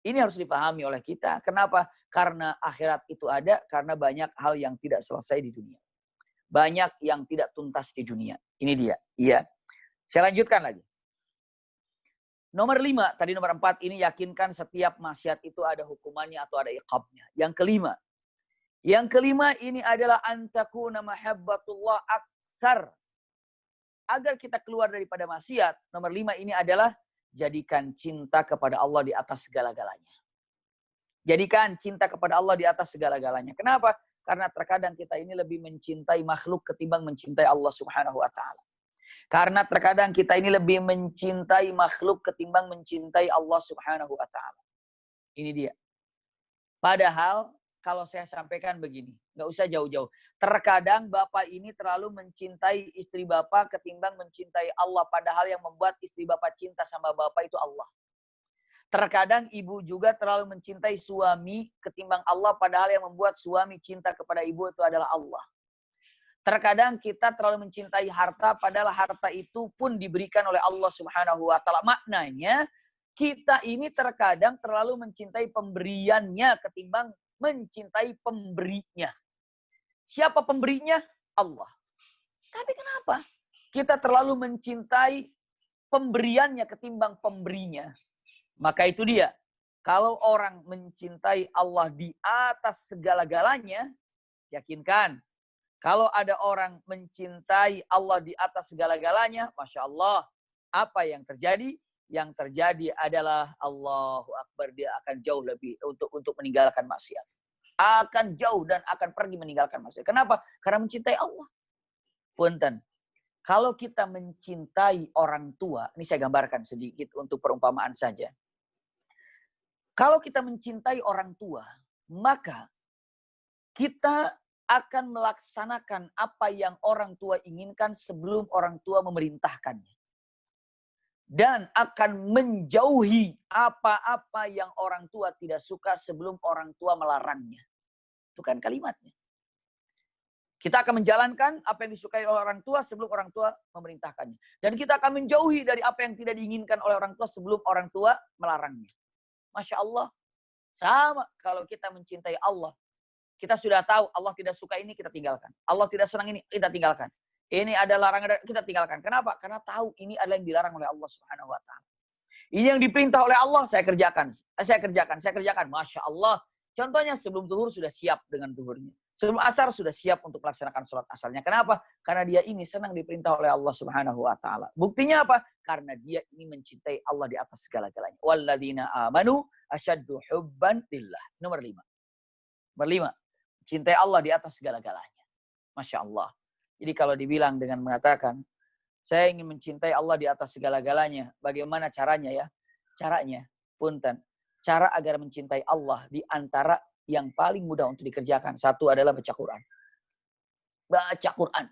S2: Ini harus dipahami oleh kita. Kenapa? Karena akhirat itu ada karena banyak hal yang tidak selesai di dunia. Banyak yang tidak tuntas di dunia. Ini dia. Iya. Saya lanjutkan lagi. Nomor 5, tadi nomor 4 ini yakinkan setiap maksiat itu ada hukumannya atau ada iqabnya. Yang kelima ini adalah antakuna mahabbatullah aktsar. Agar kita keluar daripada maksiat, nomor 5 ini adalah jadikan cinta kepada Allah di atas segala-galanya. Jadikan cinta kepada Allah di atas segala-galanya. Kenapa? Karena terkadang kita ini lebih mencintai makhluk ketimbang mencintai Allah Subhanahu wa taala. Karena terkadang kita ini lebih mencintai makhluk ketimbang mencintai Allah Subhanahu wa taala. Ini dia. Padahal kalau saya sampaikan begini, nggak usah jauh-jauh. Terkadang bapak ini terlalu mencintai istri bapak ketimbang mencintai Allah. Padahal yang membuat istri bapak cinta sama bapak itu Allah. Terkadang ibu juga terlalu mencintai suami ketimbang Allah. Padahal yang membuat suami cinta kepada ibu itu adalah Allah. Terkadang kita terlalu mencintai harta, padahal harta itu pun diberikan oleh Allah Subhanahu wa taala. Maknanya, kita ini terkadang terlalu mencintai pemberiannya ketimbang mencintai pemberinya. Siapa pemberinya? Allah. Tapi kenapa kita terlalu mencintai pemberiannya ketimbang pemberinya? Maka itu dia. Kalau orang mencintai Allah di atas segala-galanya, yakinkan. Kalau ada orang mencintai Allah di atas segala-galanya, Masya Allah, apa yang terjadi? Yang terjadi adalah Allahu Akbar, dia akan jauh lebih untuk meninggalkan maksiat. Akan jauh dan akan pergi meninggalkan maksiat. Kenapa? Karena mencintai Allah. Punten. Kalau kita mencintai orang tua, ini saya gambarkan sedikit untuk perumpamaan saja. Kalau kita mencintai orang tua, maka kita akan melaksanakan apa yang orang tua inginkan sebelum orang tua memerintahkannya. Dan akan menjauhi apa-apa yang orang tua tidak suka sebelum orang tua melarangnya. Itu kan kalimatnya. Kita akan menjalankan apa yang disukai oleh orang tua sebelum orang tua memerintahkannya. Dan kita akan menjauhi dari apa yang tidak diinginkan oleh orang tua sebelum orang tua melarangnya. Masya Allah. Sama kalau kita mencintai Allah. Kita sudah tahu Allah tidak suka ini, kita tinggalkan. Allah tidak senang ini, kita tinggalkan. Ini adalah larangan, kita tinggalkan. Kenapa? Karena tahu ini adalah yang dilarang oleh Allah Subhanahu wa taala. Ini yang diperintah oleh Allah, saya kerjakan. Saya kerjakan. Masya Allah. Contohnya sebelum zuhur sudah siap dengan zuhurnya. Sebelum asar sudah siap untuk melaksanakan sholat asarnya. Kenapa? Karena dia ini senang diperintah oleh Allah Subhanahu wa taala. Buktinya apa? Karena dia ini mencintai Allah di atas segala-galanya. Walladzina amanu asyaddu hubban lillah. Nomor 5. Nomor 5. Cintai Allah di atas segala-galanya. Masya Allah. Jadi kalau dibilang dengan mengatakan, saya ingin mencintai Allah di atas segala-galanya. Bagaimana caranya ya? Caranya, punten. Cara agar mencintai Allah di antara yang paling mudah untuk dikerjakan. Satu adalah baca Quran. Baca Quran.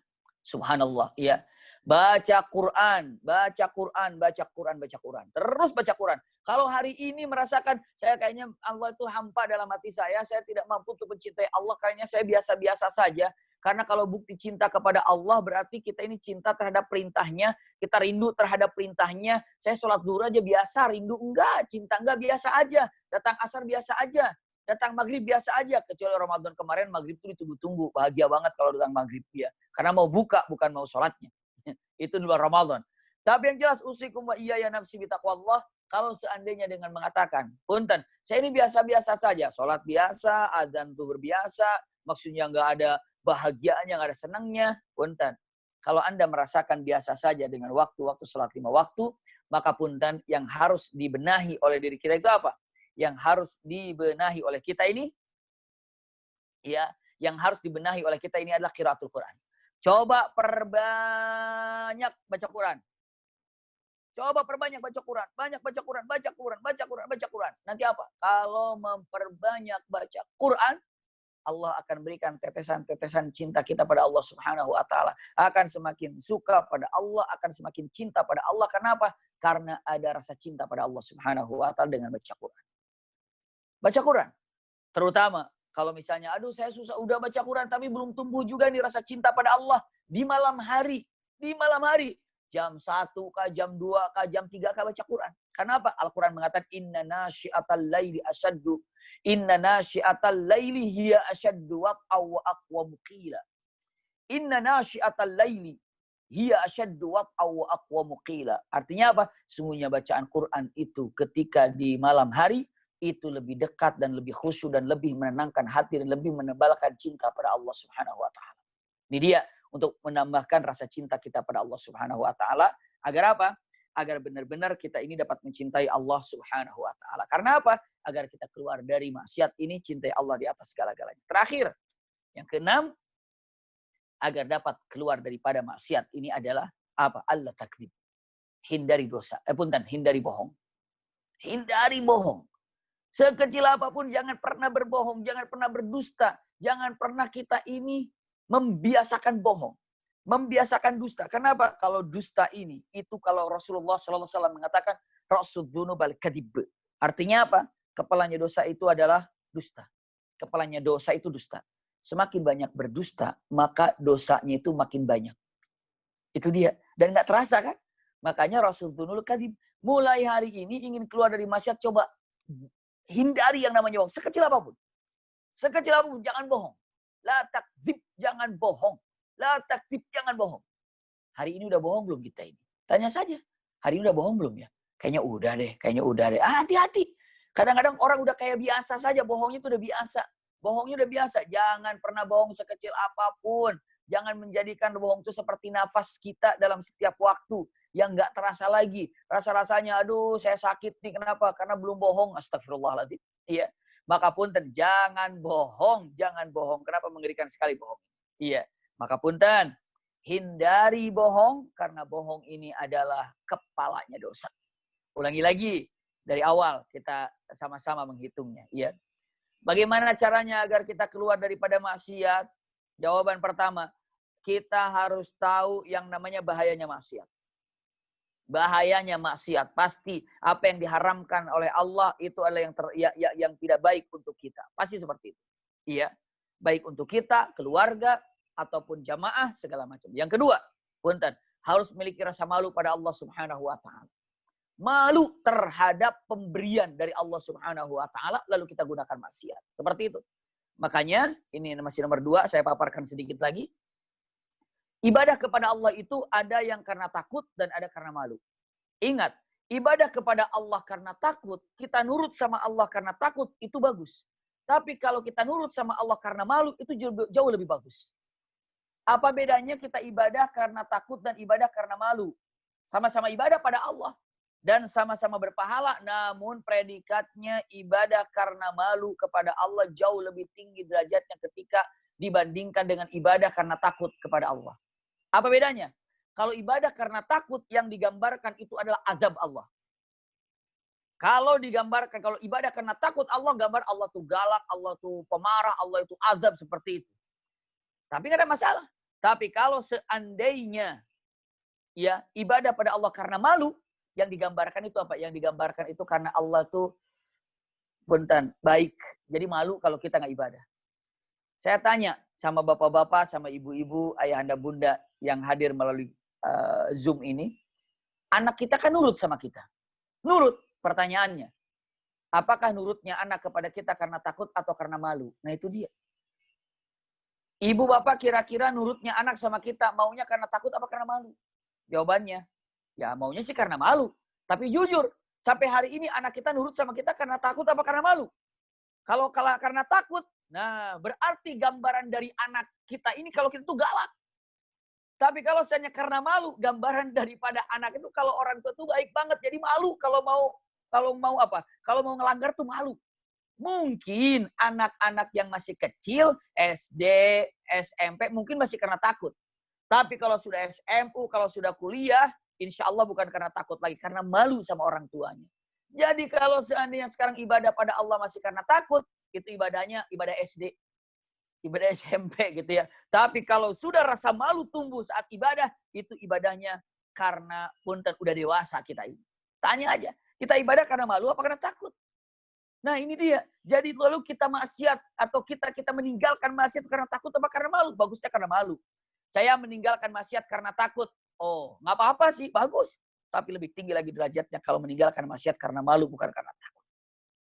S2: Subhanallah. Ya. Baca Quran. Baca Quran. Baca Quran. Baca Quran. Terus baca Quran. Kalau hari ini merasakan, saya kayaknya Allah itu hampa dalam hati saya tidak mampu untuk mencintai Allah, kayaknya saya biasa-biasa saja. Karena kalau bukti cinta kepada Allah berarti kita ini cinta terhadap perintahnya, kita rindu terhadap perintahnya. Saya sholat zuhur aja biasa, rindu enggak, cinta enggak, biasa aja. Datang asar biasa aja. Datang maghrib biasa aja. Kecuali Ramadan kemarin maghrib itu ditunggu-tunggu. Bahagia banget kalau datang maghrib ya. Karena mau buka bukan mau sholatnya. Itu di luar Ramadan. Tapi yang jelas usikum wa iyaya nafsi bitaqwallah. Kalau seandainya dengan mengatakan, punten, saya ini biasa-biasa saja. Sholat biasa, adzan zuhur biasa. Maksudnya nggak ada bahagianya, nggak ada senangnya. Punten. Kalau Anda merasakan biasa saja dengan waktu-waktu sholat 5 waktu, maka punten yang harus dibenahi oleh diri kita itu apa? Yang harus dibenahi oleh kita ini, ya, yang harus dibenahi oleh kita ini adalah qiraatul Quran. Coba perbanyak baca Quran. Coba perbanyak baca Quran. Banyak baca Quran, baca Quran, baca Quran, baca Quran. Nanti apa? Kalau memperbanyak baca Quran, Allah akan berikan tetesan-tetesan cinta kita pada Allah Subhanahu wa taala. Akan semakin suka pada Allah, akan semakin cinta pada Allah. Kenapa? Karena ada rasa cinta pada Allah Subhanahu wa taala dengan baca Quran. Baca Quran. Terutama kalau misalnya, aduh saya susah udah baca Quran tapi belum tumbuh juga nih rasa cinta pada Allah di malam hari. Di malam hari. Jam 1 kah, jam 2 kah, jam 3 kah baca Quran. Kenapa? Al-Quran mengatakan inna nasyi'atal laili asyaddu. Inna nasyi'atal laili hiya asyaddu waqaw wa aqwamu qila. Inna nasyi'atal laili hiya asyaddu waqaw wa aqwamu qila. Artinya apa? Sungguhnya bacaan Quran itu ketika di malam hari itu lebih dekat dan lebih khusyuk dan lebih menenangkan hati dan lebih menebalkan cinta pada Allah Subhanahu wa taala. Ini dia untuk menambahkan rasa cinta kita pada Allah Subhanahu wa taala agar apa? Agar benar-benar kita ini dapat mencintai Allah Subhanahu wa taala. Karena apa? Agar kita keluar dari maksiat ini, cintai Allah di atas segala-galanya. Terakhir, yang keenam, agar dapat keluar daripada maksiat ini adalah apa? Allah takdzib. Hindari dosa. Hindari bohong. Hindari bohong. Sekecil apapun jangan pernah berbohong, jangan pernah berdusta, jangan pernah kita ini membiasakan bohong, membiasakan dusta. Kenapa? Kalau dusta ini, itu kalau Rasulullah SAW mengatakan, Ra'sud dzunubal kadhib. Artinya apa? Kepalanya dosa itu adalah dusta. Kepalanya dosa itu dusta. Semakin banyak berdusta, maka dosanya itu makin banyak. Itu dia. Dan nggak terasa kan? Makanya Ra'sud dzunubal kadhib. Mulai hari ini ingin keluar dari maksiat, coba hindari yang namanya bohong. Sekecil apapun. Sekecil apapun, jangan bohong. La takdzib, jangan bohong. La takdzib, jangan bohong. Hari ini udah bohong belum kita ini? Tanya saja. Hari ini udah bohong belum ya? Kayaknya udah deh. Hati-hati. Kadang-kadang orang udah kayak biasa saja. Bohongnya itu udah biasa. Bohongnya udah biasa. Jangan pernah bohong sekecil apapun. Jangan menjadikan bohong itu seperti nafas kita dalam setiap waktu. Yang nggak terasa lagi. Rasa-rasanya, aduh saya sakit nih. Kenapa? Karena belum bohong. Astagfirullahaladzim. Iya. Maka punten, jangan bohong. Jangan bohong. Kenapa mengerikan sekali bohong? Iya. Maka punten, hindari bohong. Karena bohong ini adalah kepalanya dosa. Ulangi lagi. Dari awal kita sama-sama menghitungnya. Iya. Bagaimana caranya agar kita keluar daripada maksiat? Jawaban pertama, kita harus tahu yang namanya bahayanya maksiat. Bahayanya maksiat. Pasti apa yang diharamkan oleh Allah itu adalah yang tidak baik untuk kita. Pasti seperti itu. Iya. Baik untuk kita, keluarga, ataupun jamaah, segala macam. Yang kedua, punten, harus memiliki rasa malu pada Allah Subhanahu wa ta'ala. Malu terhadap pemberian dari Allah Subhanahu wa ta'ala, lalu kita gunakan maksiat. Seperti itu. Makanya, ini masih nomor 2, saya paparkan sedikit lagi. Ibadah kepada Allah itu ada yang karena takut dan ada karena malu. Ingat, ibadah kepada Allah karena takut, kita nurut sama Allah karena takut, itu bagus. Tapi kalau kita nurut sama Allah karena malu, itu jauh lebih bagus. Apa bedanya kita ibadah karena takut dan ibadah karena malu? Sama-sama ibadah pada Allah. Dan sama-sama berpahala, namun predikatnya ibadah karena malu kepada Allah jauh lebih tinggi derajatnya ketika dibandingkan dengan ibadah karena takut kepada Allah. Apa bedanya? Kalau ibadah karena takut, yang digambarkan itu adalah azab Allah. Kalau digambarkan, kalau ibadah karena takut Allah, gambar Allah tuh galak, Allah tuh pemarah, Allah itu azab seperti itu. Tapi nggak ada masalah. Tapi kalau seandainya ya ibadah pada Allah karena malu, yang digambarkan itu apa? Yang digambarkan itu karena Allah tuh punten baik. Jadi malu kalau kita nggak ibadah. Saya tanya sama bapak-bapak, sama ibu-ibu, ayahanda bunda yang hadir melalui Zoom ini, anak kita kan nurut sama kita. Nurut, pertanyaannya. Apakah nurutnya anak kepada kita karena takut atau karena malu? Nah itu dia. Ibu bapak kira-kira nurutnya anak sama kita maunya karena takut apa karena malu? Jawabannya, ya maunya sih karena malu. Tapi jujur, sampai hari ini anak kita nurut sama kita karena takut apa karena malu? Kalau karena takut, nah berarti gambaran dari anak kita ini kalau kita tuh galak. Tapi kalau misalnya karena malu, gambaran daripada anak itu kalau orang tua tuh baik banget. Jadi malu kalau mau apa? Kalau mau ngelanggar tuh malu. Mungkin anak-anak yang masih kecil, SD, SMP, mungkin masih karena takut. Tapi kalau sudah SMU, kalau sudah kuliah, insya Allah bukan karena takut lagi, karena malu sama orang tuanya. Jadi kalau seandainya sekarang ibadah pada Allah masih karena takut, itu ibadahnya ibadah SD, ibadah SMP gitu ya. Tapi kalau sudah rasa malu tumbuh saat ibadah, itu ibadahnya karena punten udah dewasa kita ini. Tanya aja, kita ibadah karena malu apa karena takut? Nah ini dia. Jadi lalu kita maksiat atau kita meninggalkan maksiat karena takut apa karena malu? Bagusnya karena malu. Saya meninggalkan maksiat karena takut. Oh, nggak apa-apa sih, bagus. Tapi lebih tinggi lagi derajatnya kalau meninggalkan maksiat karena malu, bukan karena takut.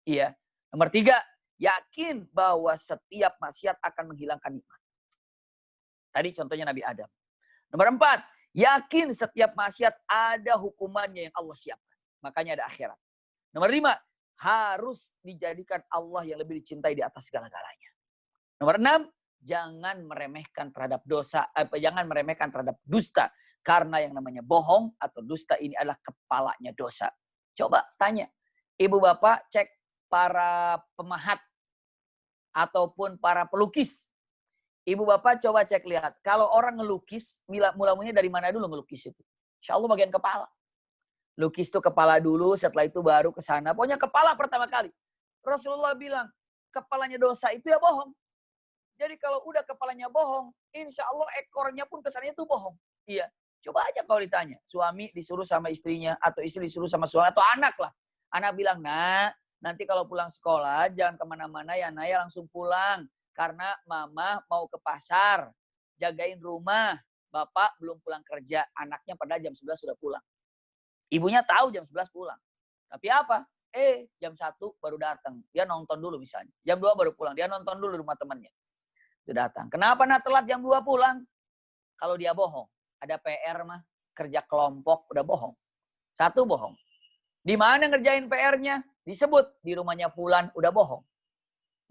S2: Iya. Nomor 3, yakin bahwa setiap maksiat akan menghilangkan nikmat. Tadi contohnya Nabi Adam. Nomor 4, yakin setiap maksiat ada hukumannya yang Allah siapkan. Makanya ada akhirat. Nomor 5, harus dijadikan Allah yang lebih dicintai di atas segala-galanya. Nomor 6, jangan meremehkan terhadap dosa, jangan meremehkan terhadap dusta. Karena yang namanya bohong atau dusta ini adalah kepalanya dosa. Coba tanya, ibu bapak cek para pemahat ataupun para pelukis. Ibu bapak coba cek lihat, kalau orang ngelukis, mula-mulanya dari mana dulu ngelukis itu? Insya Allah bagian kepala. Lukis itu kepala dulu, setelah itu baru ke sana. Pokoknya kepala pertama kali. Rasulullah bilang, kepalanya dosa itu ya bohong. Jadi kalau udah kepalanya bohong, insya Allah ekornya pun kesannya itu bohong. Iya. Coba aja kalau ditanya. Suami disuruh sama istrinya, atau istri disuruh sama suami, atau anak lah. Anak bilang, nah nanti kalau pulang sekolah, jangan kemana-mana ya Naya, langsung pulang. Karena mama mau ke pasar, jagain rumah. Bapak belum pulang kerja, anaknya pada jam 11 sudah pulang. Ibunya tahu jam 11 pulang. Tapi apa? Jam 1 baru datang. Dia nonton dulu misalnya. Jam 2 baru pulang. Dia nonton dulu rumah temannya. Itu datang. Kenapa nak telat jam 2 pulang? Kalau dia bohong. Ada PR mah. Kerja kelompok udah bohong. 1 bohong. Di mana ngerjain PR-nya? Disebut. Di rumahnya Fulan udah bohong.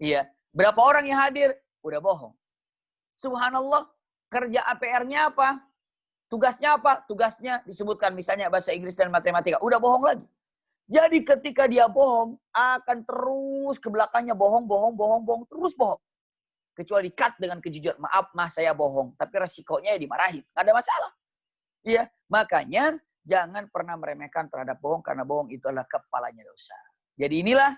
S2: Iya. Berapa orang yang hadir? Udah bohong. Subhanallah. Kerja PR-nya apa? Tugasnya apa? Tugasnya disebutkan misalnya bahasa Inggris dan matematika. Udah bohong lagi. Jadi ketika dia bohong, akan terus ke belakangnya bohong, terus bohong. Kecuali cut dengan kejujuran. Maaf, saya bohong. Tapi resikonya ya dimarahin. Nggak ada masalah. Iya, makanya jangan pernah meremehkan terhadap bohong, karena bohong itu adalah kepalanya dosa. Jadi inilah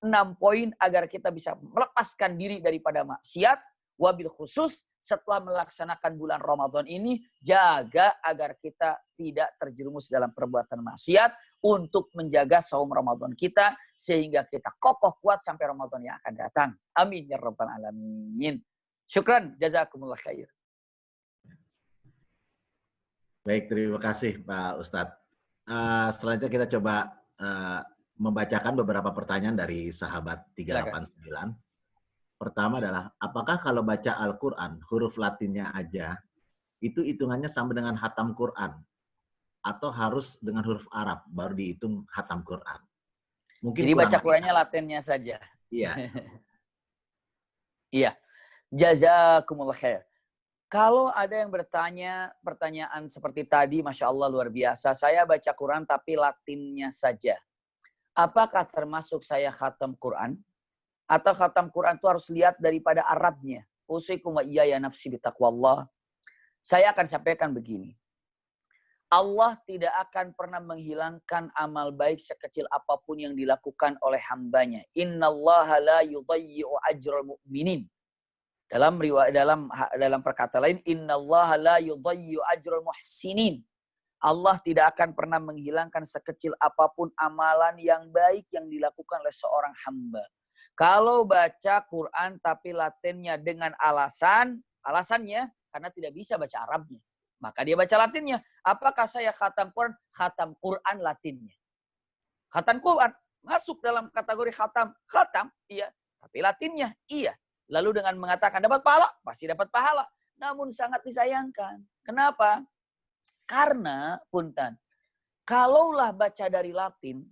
S2: 6 poin agar kita bisa melepaskan diri daripada maksiat. Wabil khusus setelah melaksanakan bulan Ramadan ini, jaga agar kita tidak terjerumus dalam perbuatan maksiat untuk menjaga saum Ramadan kita sehingga kita kokoh kuat sampai Ramadan yang akan datang. Amin ya rabbal alamin. Syukran, jazakumullah khair.
S1: Baik, terima kasih Pak Ustadz. Selanjutnya kita coba membacakan beberapa pertanyaan dari sahabat 389. Pertama adalah, apakah kalau baca Al-Quran, huruf Latinnya aja, itu hitungannya sama dengan hatam Quran? Atau harus dengan huruf Arab, baru dihitung hatam Quran? Mungkin
S2: jadi baca Qurannya Latinnya saja.
S1: Iya.
S2: Iya. Jazakumullah khair. Kalau ada yang bertanya pertanyaan seperti tadi, Masya Allah luar biasa. Saya baca Quran tapi Latinnya saja. Apakah termasuk saya khatam Quran? Atau khatam Quran itu harus lihat daripada Arabnya? Usikum wa iyaya nafsi bitaqwallah. Saya akan sampaikan begini. Allah tidak akan pernah menghilangkan amal baik sekecil apapun yang dilakukan oleh hambanya. Innallaha la yudayyi'u ajral mu'minin. Dalam perkataan lain, innallaha la yudayyi'u ajral muhsinin. Allah tidak akan pernah menghilangkan sekecil apapun amalan yang baik yang dilakukan oleh seorang hamba. Kalau baca Quran tapi Latinnya dengan alasannya karena tidak bisa baca Arabnya. Maka dia baca Latinnya. Apakah saya khatam Quran? Khatam Quran Latinnya. Khatam Quran masuk dalam kategori khatam. Khatam, iya. Tapi Latinnya, iya. Lalu dengan mengatakan dapat pahala, pasti dapat pahala. Namun sangat disayangkan. Kenapa? Karena, punten, kalaulah baca dari Latin,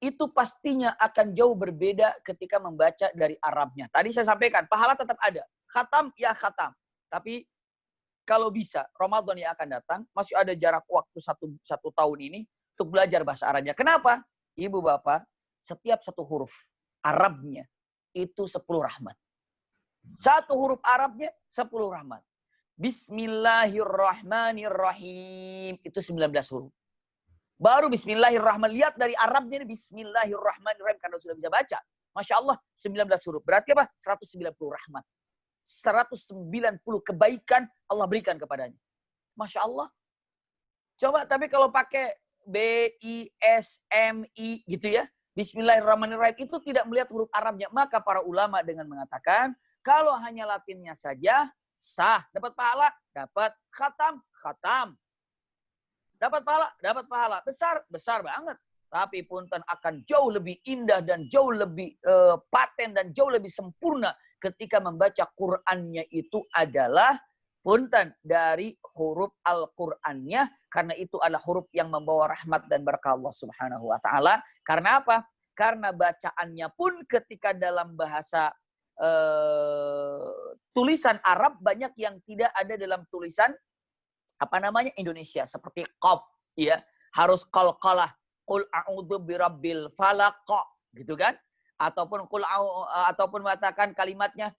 S2: itu pastinya akan jauh berbeda ketika membaca dari Arabnya. Tadi saya sampaikan, pahala tetap ada. Khatam, ya khatam. Tapi kalau bisa, Ramadan yang akan datang, masih ada jarak waktu satu tahun ini untuk belajar bahasa Arabnya. Kenapa? Ibu bapak, setiap satu huruf Arabnya itu 10 rahmat. Satu huruf Arabnya 10 rahmat. Bismillahirrahmanirrahim. Itu 19 huruf. Baru Bismillahirrahmanirrahim. Lihat dari Arabnya Bismillahirrahmanirrahim. Karena sudah bisa baca. Masya Allah 19 huruf. Berarti apa? 190 rahmat. 190 kebaikan Allah berikan kepadanya. Masya Allah. Coba tapi kalau pakai B-I-S-M-I gitu ya. Bismillahirrahmanirrahim. Itu tidak melihat huruf Arabnya. Maka para ulama dengan mengatakan, kalau hanya Latinnya saja, sah. Dapat pahala? Dapat. Khatam? Khatam. Dapat pahala? Dapat pahala. Besar? Besar banget. Tapi punten akan jauh lebih indah dan jauh lebih paten dan jauh lebih sempurna ketika membaca Qur'annya itu adalah punten dari huruf Al-Qur'annya. Karena itu adalah huruf yang membawa rahmat dan berkah Allah Subhanahu wa ta'ala. Karena apa? Karena bacaannya pun ketika dalam bahasa tulisan Arab banyak yang tidak ada dalam tulisan Indonesia seperti qaf ya, harus qalqalah, qul a'udzu birabbil falaq gitu kan, ataupun ataupun mengatakan kalimatnya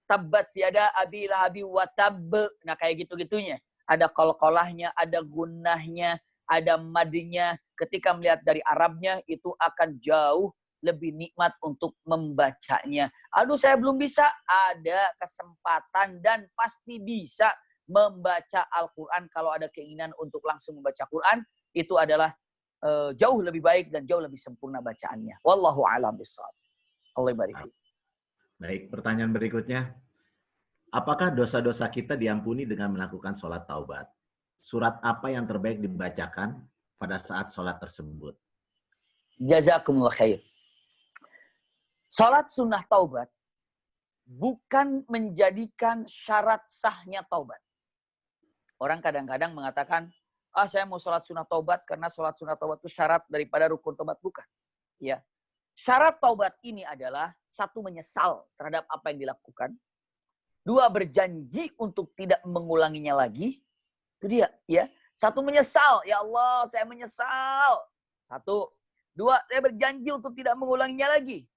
S2: tabbat yada abi lahabi wa tab. Nah kayak gitu-gitunya, ada qalqalahnya, ada gunnahnya, ada madnya. Ketika melihat dari Arabnya itu akan jauh lebih nikmat untuk membacanya. Aduh saya belum bisa. Ada kesempatan dan pasti bisa membaca Al-Quran. Kalau ada keinginan untuk langsung membaca Quran, itu adalah jauh lebih baik dan jauh lebih sempurna bacaannya. Wallahu a'lam bishawab. Allah barik.
S1: Baik, pertanyaan berikutnya. Apakah dosa-dosa kita diampuni dengan melakukan sholat taubat? Surat apa yang terbaik dibacakan pada saat sholat tersebut?
S2: Jazakumullah khair. Sholat sunnah taubat bukan menjadikan syarat sahnya taubat. Orang kadang-kadang mengatakan, saya mau sholat sunnah taubat karena sholat sunnah taubat itu syarat daripada rukun taubat. Bukan. Ya. Syarat taubat ini adalah satu, menyesal terhadap apa yang dilakukan. Dua, berjanji untuk tidak mengulanginya lagi. Itu dia. Ya. Satu, menyesal. Ya Allah, saya menyesal. Satu. Dua, saya berjanji untuk tidak mengulanginya lagi.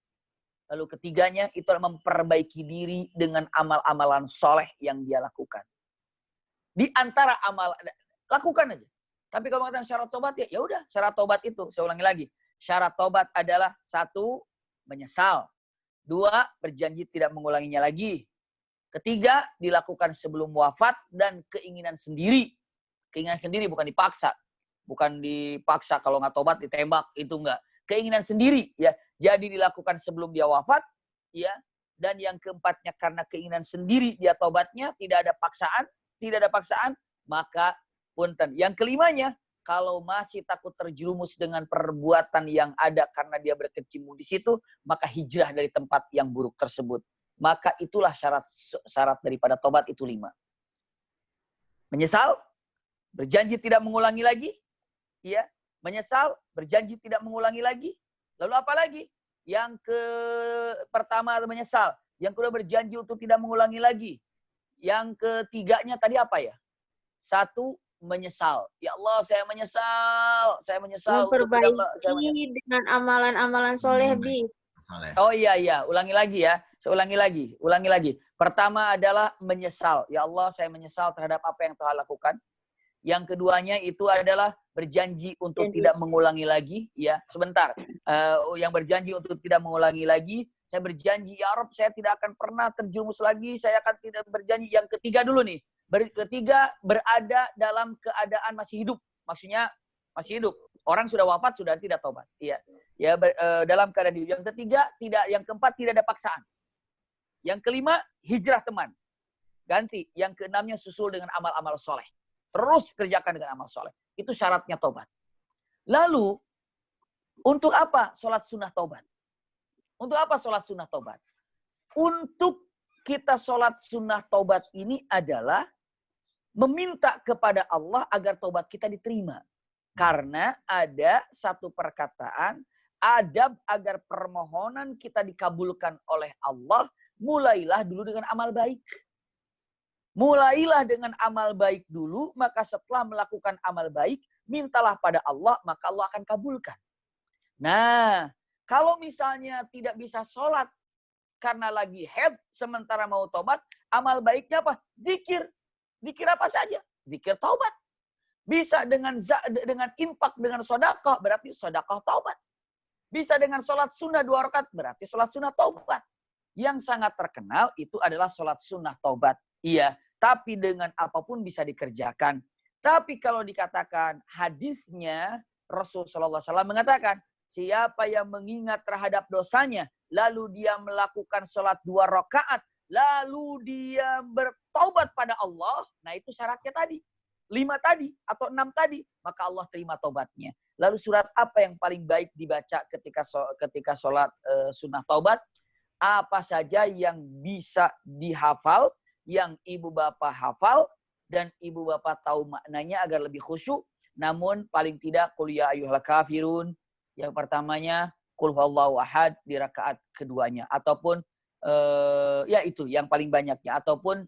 S2: Lalu ketiganya itu memperbaiki diri dengan amal-amalan soleh yang dia lakukan. Di antara amal, lakukan aja. Tapi kalau mengatakan syarat tobat, ya udah syarat tobat itu. Saya ulangi lagi. Syarat tobat adalah satu, menyesal. Dua, berjanji tidak mengulanginya lagi. Ketiga, dilakukan sebelum wafat dan keinginan sendiri. Keinginan sendiri bukan dipaksa. Bukan dipaksa kalau nggak tobat ditembak, itu enggak. Keinginan sendiri ya. Jadi dilakukan sebelum dia wafat ya. Dan yang keempatnya karena keinginan sendiri dia tobatnya, tidak ada paksaan, maka punten. Yang kelimanya, kalau masih takut terjerumus dengan perbuatan yang ada karena dia berkecimpung di situ, maka hijrah dari tempat yang buruk tersebut. Maka itulah syarat daripada tobat itu 5. Menyesal, berjanji tidak mengulangi lagi, ya. Menyesal, berjanji tidak mengulangi lagi. Lalu apa lagi? Yang pertama menyesal. Yang kedua berjanji untuk tidak mengulangi lagi. Yang ketiganya tadi apa ya? Satu, menyesal. Ya Allah, saya menyesal. Saya menyesal untuk tidak
S3: Memperbaiki dengan amalan-amalan soleh, Bi.
S2: Oh iya, ulangi lagi ya. Saya ulangi lagi. Pertama adalah menyesal. Ya Allah, saya menyesal terhadap apa yang telah lakukan. Yang keduanya itu adalah berjanji untuk tidak mengulangi lagi. Ya, sebentar. Yang berjanji untuk tidak mengulangi lagi. Saya berjanji, ya Rob, saya tidak akan pernah terjerumus lagi. Saya akan tidak berjanji. Yang ketiga dulu nih. Ketiga, berada dalam keadaan masih hidup. Maksudnya masih hidup. Orang sudah wafat, sudah tidak tobat. Iya. Ya, dalam keadaan hidup. Yang ketiga, tidak. Yang keempat, tidak ada paksaan. Yang kelima, hijrah teman. Ganti. Yang keenamnya susul dengan amal-amal soleh. Terus kerjakan dengan amal soleh. Itu syaratnya tobat. Lalu, untuk apa sholat sunnah tobat? Untuk apa sholat sunnah tobat? Untuk kita sholat sunnah tobat ini adalah meminta kepada Allah agar tobat kita diterima. Karena ada satu perkataan, adab agar permohonan kita dikabulkan oleh Allah, mulailah dulu dengan amal baik. Mulailah dengan amal baik dulu, maka setelah melakukan amal baik, mintalah pada Allah, maka Allah akan kabulkan. Nah, kalau misalnya tidak bisa sholat karena lagi haid, sementara mau tobat, amal baiknya apa? Zikir. Zikir apa saja? Zikir taubat. Bisa dengan infak, dengan sedekah, berarti sedekah taubat. Bisa dengan sholat sunnah 2 rakaat, berarti sholat sunnah taubat. Yang sangat terkenal itu adalah sholat sunnah taubat. Iya, tapi dengan apapun bisa dikerjakan. Tapi kalau dikatakan hadisnya, Rasulullah SAW mengatakan, siapa yang mengingat terhadap dosanya, lalu dia melakukan sholat 2 rakaat, lalu dia bertaubat pada Allah, nah itu syaratnya tadi. 5 tadi atau 6 tadi, maka Allah terima taubatnya. Lalu surat apa yang paling baik dibaca ketika sholat sunnah taubat? Apa saja yang bisa dihafal, yang ibu bapak hafal, dan ibu bapak tahu maknanya agar lebih khusyuk. Namun paling tidak qul ya ayyuhal kafirun. Yang pertamanya qul huwallahu ahad di rakaat keduanya. Ataupun ya itu yang paling banyaknya. Ataupun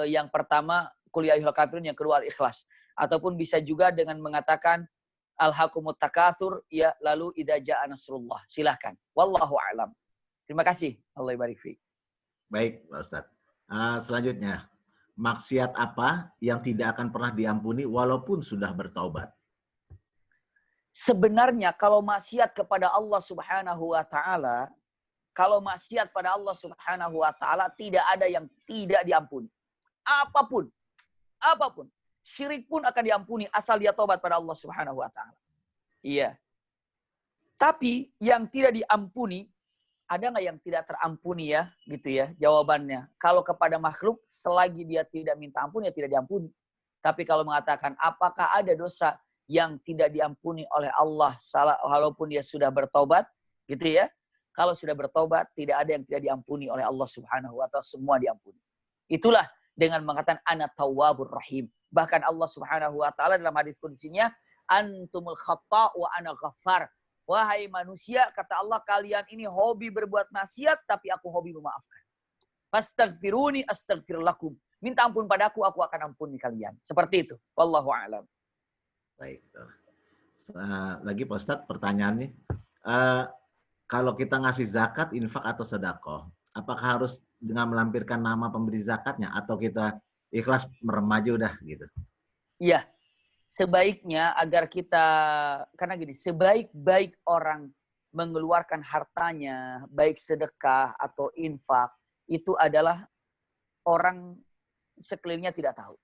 S2: yang pertama qul ya ayyuhal kafirun, yang kedua al-ikhlas. Ataupun bisa juga dengan mengatakan alhaqumut takatsur, ya, lalu idza jaa nasrullah. Silahkan. Wallahu a'lam. Terima kasih. Allah barik fiik.
S1: Baik, Pak Ustadz. Selanjutnya, maksiat apa yang tidak akan pernah diampuni walaupun sudah bertaubat?
S2: Sebenarnya kalau maksiat kepada Allah Subhanahu wa taala, tidak ada yang tidak diampuni. Apapun. Syirik pun akan diampuni asal dia taubat pada Allah Subhanahu wa taala. Iya. Tapi yang tidak diampuni, ada nggak yang tidak terampuni ya? Gitu ya jawabannya. Kalau kepada makhluk, selagi dia tidak minta ampun, ya tidak diampuni. Tapi kalau mengatakan, apakah ada dosa yang tidak diampuni oleh Allah walaupun dia sudah bertobat? Gitu ya. Kalau sudah bertobat, tidak ada yang tidak diampuni oleh Allah Subhanahu wa ta'ala. Semua diampuni. Itulah dengan mengatakan, ana tawwabur rahim. Bahkan Allah Subhanahu wa ta'ala dalam hadis kudusinya, antumul khata' wa ana ghaffar. Wahai manusia, kata Allah, kalian ini hobi berbuat maksiat, tapi aku hobi memaafkan. Fastaghfiruni astaghfir lakum. Minta ampun padaku, aku akan ampuni kalian. Seperti itu. Wallahu a'lam.
S1: Baik. Lagi Pak Ustadz, pertanyaannya. Kalau kita ngasih zakat, infak atau sedekah, apakah harus dengan melampirkan nama pemberi zakatnya atau kita ikhlas meremaja udah gitu?
S2: Iya. Sebaiknya agar kita, karena gini, sebaik-baik orang mengeluarkan hartanya, baik sedekah atau infak, itu adalah orang sekelilingnya tidak tahu.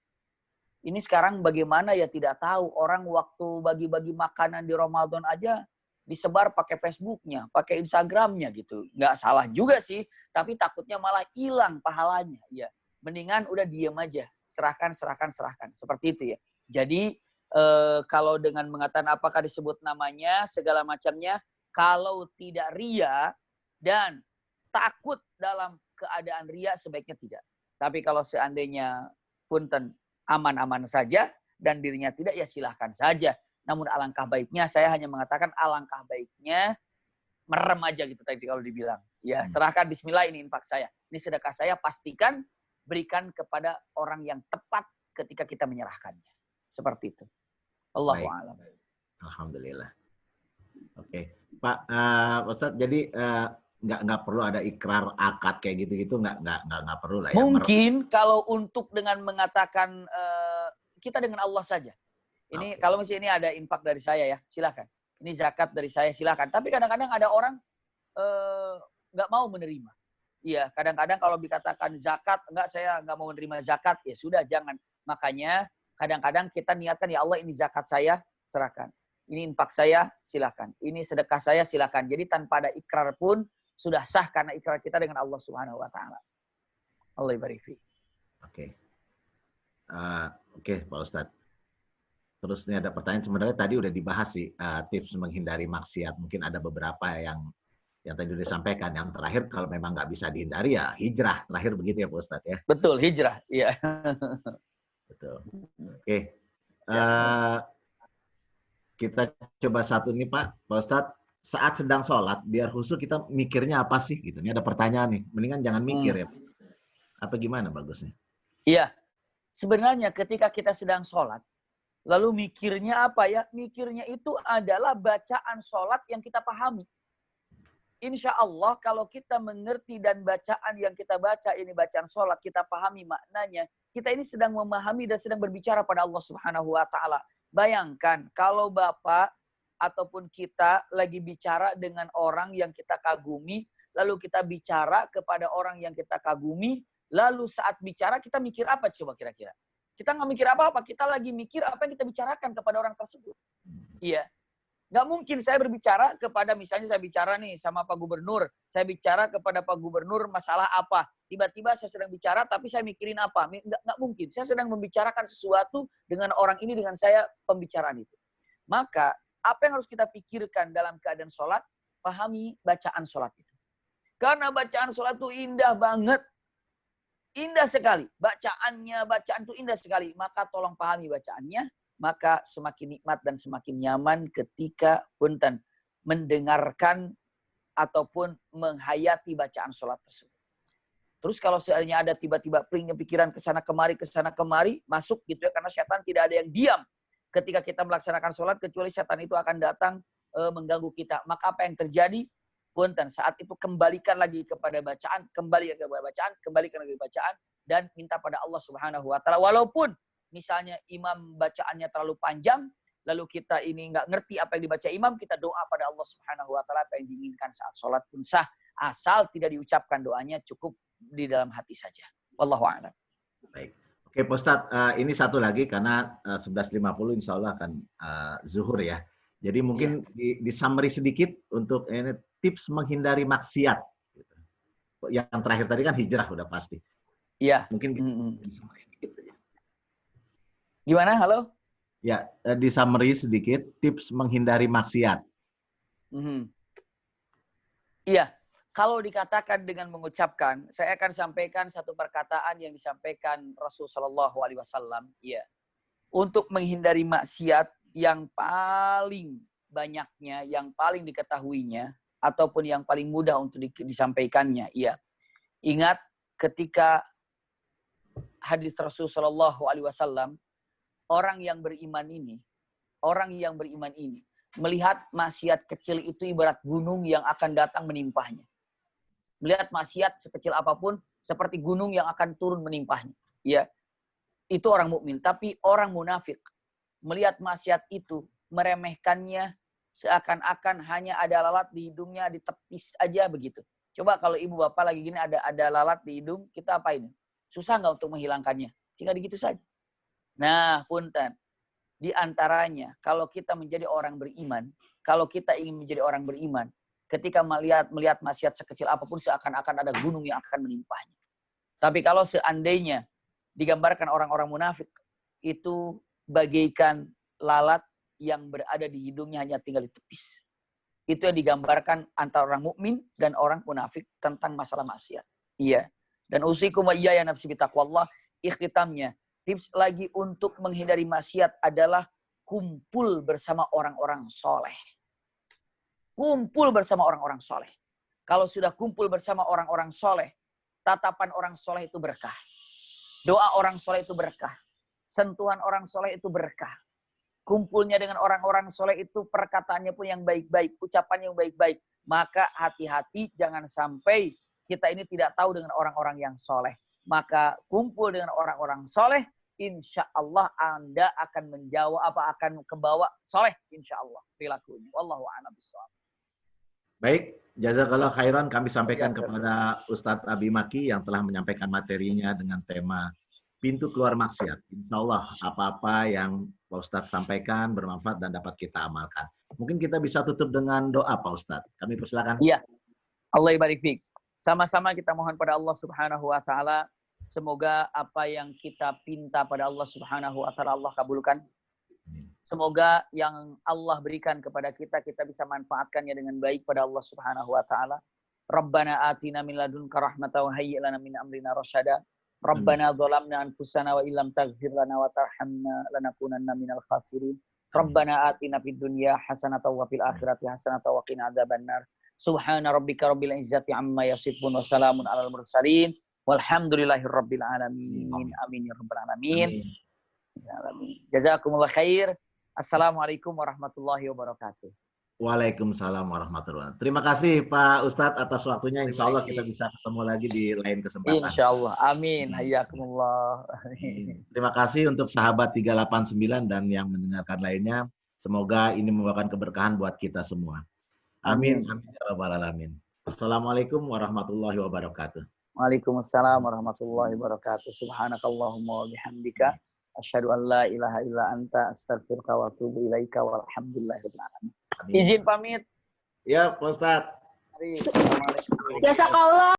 S2: Ini sekarang bagaimana ya tidak tahu. Orang waktu bagi-bagi makanan di Ramadan aja disebar pakai Facebooknya, pakai Instagramnya gitu. Nggak salah juga sih, tapi takutnya malah hilang pahalanya. Ya, mendingan udah diem aja, serahkan. Seperti itu ya. Jadi kalau dengan mengatakan apakah disebut namanya, segala macamnya, kalau tidak ria dan takut dalam keadaan ria, sebaiknya tidak. Tapi kalau seandainya punten aman-aman saja dan dirinya tidak, ya silahkan saja. Namun alangkah baiknya, saya hanya mengatakan alangkah baiknya merem aja gitu tadi kalau dibilang. Ya, serahkan bismillah, ini infak saya. Ini sedekah saya, pastikan berikan kepada orang yang tepat ketika kita menyerahkannya. Seperti itu. Allahu a'lam.
S1: Alhamdulillah. Oke, Pak Ustadz, jadi nggak perlu ada ikrar akad kayak gitu-gitu, nggak perlu lah ya.
S2: Mungkin kalau untuk dengan mengatakan kita dengan Allah saja. Ini kalau misalnya ini ada infak dari saya ya, silakan. Ini zakat dari saya, silakan. Tapi kadang-kadang ada orang nggak mau menerima. Iya, kadang-kadang kalau dikatakan zakat, enggak, saya nggak mau menerima zakat, ya sudah, jangan. Makanya kadang-kadang kita niatkan, ya Allah, ini zakat saya, serahkan. Ini infak saya, silakan. Ini sedekah saya, silakan. Jadi tanpa ada ikrar pun sudah sah karena ikrar kita dengan Allah Subhanahu wa taala. Allah barik fi.
S1: Oke. Oke, Pak Ustadz. Terus ini ada pertanyaan, sebenarnya tadi udah dibahas sih, tips menghindari maksiat. Mungkin ada beberapa yang tadi udah disampaikan. Yang terakhir, kalau memang nggak bisa dihindari, ya hijrah. Terakhir begitu ya, Pak Ustadz ya.
S2: Betul, hijrah. Iya.
S1: Betul. Oke. Kita coba satu nih Pak Ustadz. Saat sedang sholat, biar khusyuk kita mikirnya apa sih? Gitu. Ini ada pertanyaan nih. Mendingan jangan mikir ya. Apa gimana bagusnya?
S2: Iya. Sebenarnya ketika kita sedang sholat, lalu mikirnya apa ya? Mikirnya itu adalah bacaan sholat yang kita pahami. Insya Allah kalau kita mengerti dan bacaan yang kita baca ini bacaan sholat, kita pahami maknanya, kita ini sedang memahami dan sedang berbicara pada Allah Subhanahu wa taala. Bayangkan kalau Bapak ataupun kita lagi bicara dengan orang yang kita kagumi, lalu kita bicara kepada orang yang kita kagumi, lalu saat bicara kita mikir apa coba kira-kira? Kita nggak mikir apa-apa, kita lagi mikir apa yang kita bicarakan kepada orang tersebut. Iya. Nggak mungkin saya berbicara kepada, misalnya saya bicara nih sama Pak Gubernur, saya bicara kepada Pak Gubernur masalah apa, tiba-tiba saya sedang bicara tapi saya mikirin apa, nggak mungkin. Saya sedang membicarakan sesuatu dengan orang ini, dengan saya pembicaraan itu. Maka apa yang harus kita pikirkan dalam keadaan sholat, pahami bacaan sholat itu. Karena bacaan sholat itu indah banget, indah sekali. Bacaan itu indah sekali, maka tolong pahami bacaannya. Maka semakin nikmat dan semakin nyaman ketika punten mendengarkan ataupun menghayati bacaan sholat tersebut. Terus kalau seandainya ada tiba-tiba pikiran kesana kemari, masuk gitu ya, karena setan tidak ada yang diam ketika kita melaksanakan sholat, kecuali setan itu akan datang mengganggu kita. Maka apa yang terjadi? Punten, saat itu kembalikan lagi kepada bacaan, kembalikan lagi bacaan, dan minta pada Allah Subhanahu wa taala. Walaupun misalnya imam bacaannya terlalu panjang, lalu kita ini nggak ngerti apa yang dibaca imam, kita doa pada Allah Subhanahu wa taala apa yang diinginkan saat sholat pun sah, asal tidak diucapkan doanya, cukup di dalam hati saja. Wallahu a'lam.
S1: Baik. Oke, Pak Ustadz, ini satu lagi karena 11.50 insya Allah akan zuhur ya. Jadi mungkin di summary sedikit untuk ini tips menghindari maksiat. Yang terakhir tadi kan hijrah udah pasti.
S2: Iya.
S1: Mungkin di summary sedikit aja.
S2: Gimana? Halo?
S1: Ya, di summary sedikit tips menghindari maksiat.
S2: Iya, kalau dikatakan dengan mengucapkan, saya akan sampaikan satu perkataan yang disampaikan Rasulullah SAW. Iya, untuk menghindari maksiat yang paling banyaknya, yang paling diketahuinya, ataupun yang paling mudah untuk disampaikannya. Iya, ingat ketika hadis Rasulullah SAW, orang yang beriman ini melihat maksiat kecil itu ibarat gunung yang akan datang menimpahnya. Melihat maksiat sekecil apapun seperti gunung yang akan turun menimpahnya. Ya, itu orang mukmin. Tapi orang munafik melihat maksiat itu meremehkannya, seakan-akan hanya ada lalat di hidungnya, ditepis aja begitu. Coba kalau ibu bapak lagi gini ada lalat di hidung, kita apain? Susah nggak untuk menghilangkannya? Jika begitu saja. Nah, punten. Di antaranya, kalau kita menjadi orang beriman, kalau kita ingin menjadi orang beriman, ketika melihat maksiat sekecil apapun, seakan-akan ada gunung yang akan menimpahnya. Tapi kalau seandainya digambarkan orang-orang munafik, itu bagaikan lalat yang berada di hidungnya hanya tinggal ditepis. Itu yang digambarkan antara orang mukmin dan orang munafik tentang masalah maksiat. Iya. Dan usikum wa iyaya nafsi bitaqwallah, ikhtitamnya. Tips lagi untuk menghindari maksiat adalah kumpul bersama orang-orang soleh. kumpul bersama orang-orang soleh. Kalau sudah kumpul bersama orang-orang soleh, tatapan orang soleh itu berkah. Doa orang soleh itu berkah. Sentuhan orang soleh itu berkah. Kumpulnya dengan orang-orang soleh itu perkataannya pun yang baik-baik, ucapannya yang baik-baik. Maka hati-hati jangan sampai kita ini tidak tahu dengan orang-orang yang soleh. Maka kumpul dengan orang-orang soleh, insya Allah Anda akan menjawab akan kebawa soleh, insya Allah perilakunya. Wallahu a'lam bishawab.
S1: Baik, jazakallah khairan kami sampaikan kepada Ustadz Abi Maki yang telah menyampaikan materinya dengan tema pintu keluar maksiat. Insya Allah apa-apa yang Pak Ustadz sampaikan bermanfaat dan dapat kita amalkan. Mungkin kita bisa tutup dengan doa Pak Ustadz. Kami persilakan.
S2: Iya, Allah barik fiik. Sama-sama kita mohon pada Allah Subhanahu wa taala, semoga apa yang kita pinta pada Allah Subhanahu wa taala Allah kabulkan. Semoga yang Allah berikan kepada kita bisa manfaatkannya dengan baik pada Allah Subhanahu wa taala. Rabbana atina min ladunka rahmatan wa hayyi' lana min amrina rasyada. Rabbana zalamna anfusana wa illam taghfir lana wa tarhamna lanakunanna minal khasirin. Rabbana atina fid dunya hasanatan wa fil akhirati hasanatan wa qina adzabannar. Subhana rabbika rabbil izzati amma yasifun wa salamun alal mursalin walhamdulillahirabbil alamin. Amin ya rabbal alamin. Jazakumullah khair. Assalamualaikum warahmatullahi wabarakatuh.
S1: Waalaikumsalam warahmatullahi wabarakatuh. Terima kasih Pak Ustadz atas waktunya. Insya Allah kita bisa ketemu lagi di lain kesempatan.
S2: Insya Allah. Amin. Hayakumullah.
S1: Terima kasih untuk sahabat 389 dan yang mendengarkan lainnya. Semoga ini membawakan keberkahan buat kita semua. Amin. Amin ya rabbal alamin. Assalamualaikum warahmatullahi wabarakatuh.
S2: Waalaikumsalam warahmatullahi wabarakatuh. Subhanakallahumma wa bihamdika asyhadu an la ilaha illa anta astaghfiruka wa atubu ilaika walhamdulillahirabbil alamin. Izin pamit.
S1: Ya, Pak Ustadz.
S2: Assalamualaikum.
S3: Jazakallah.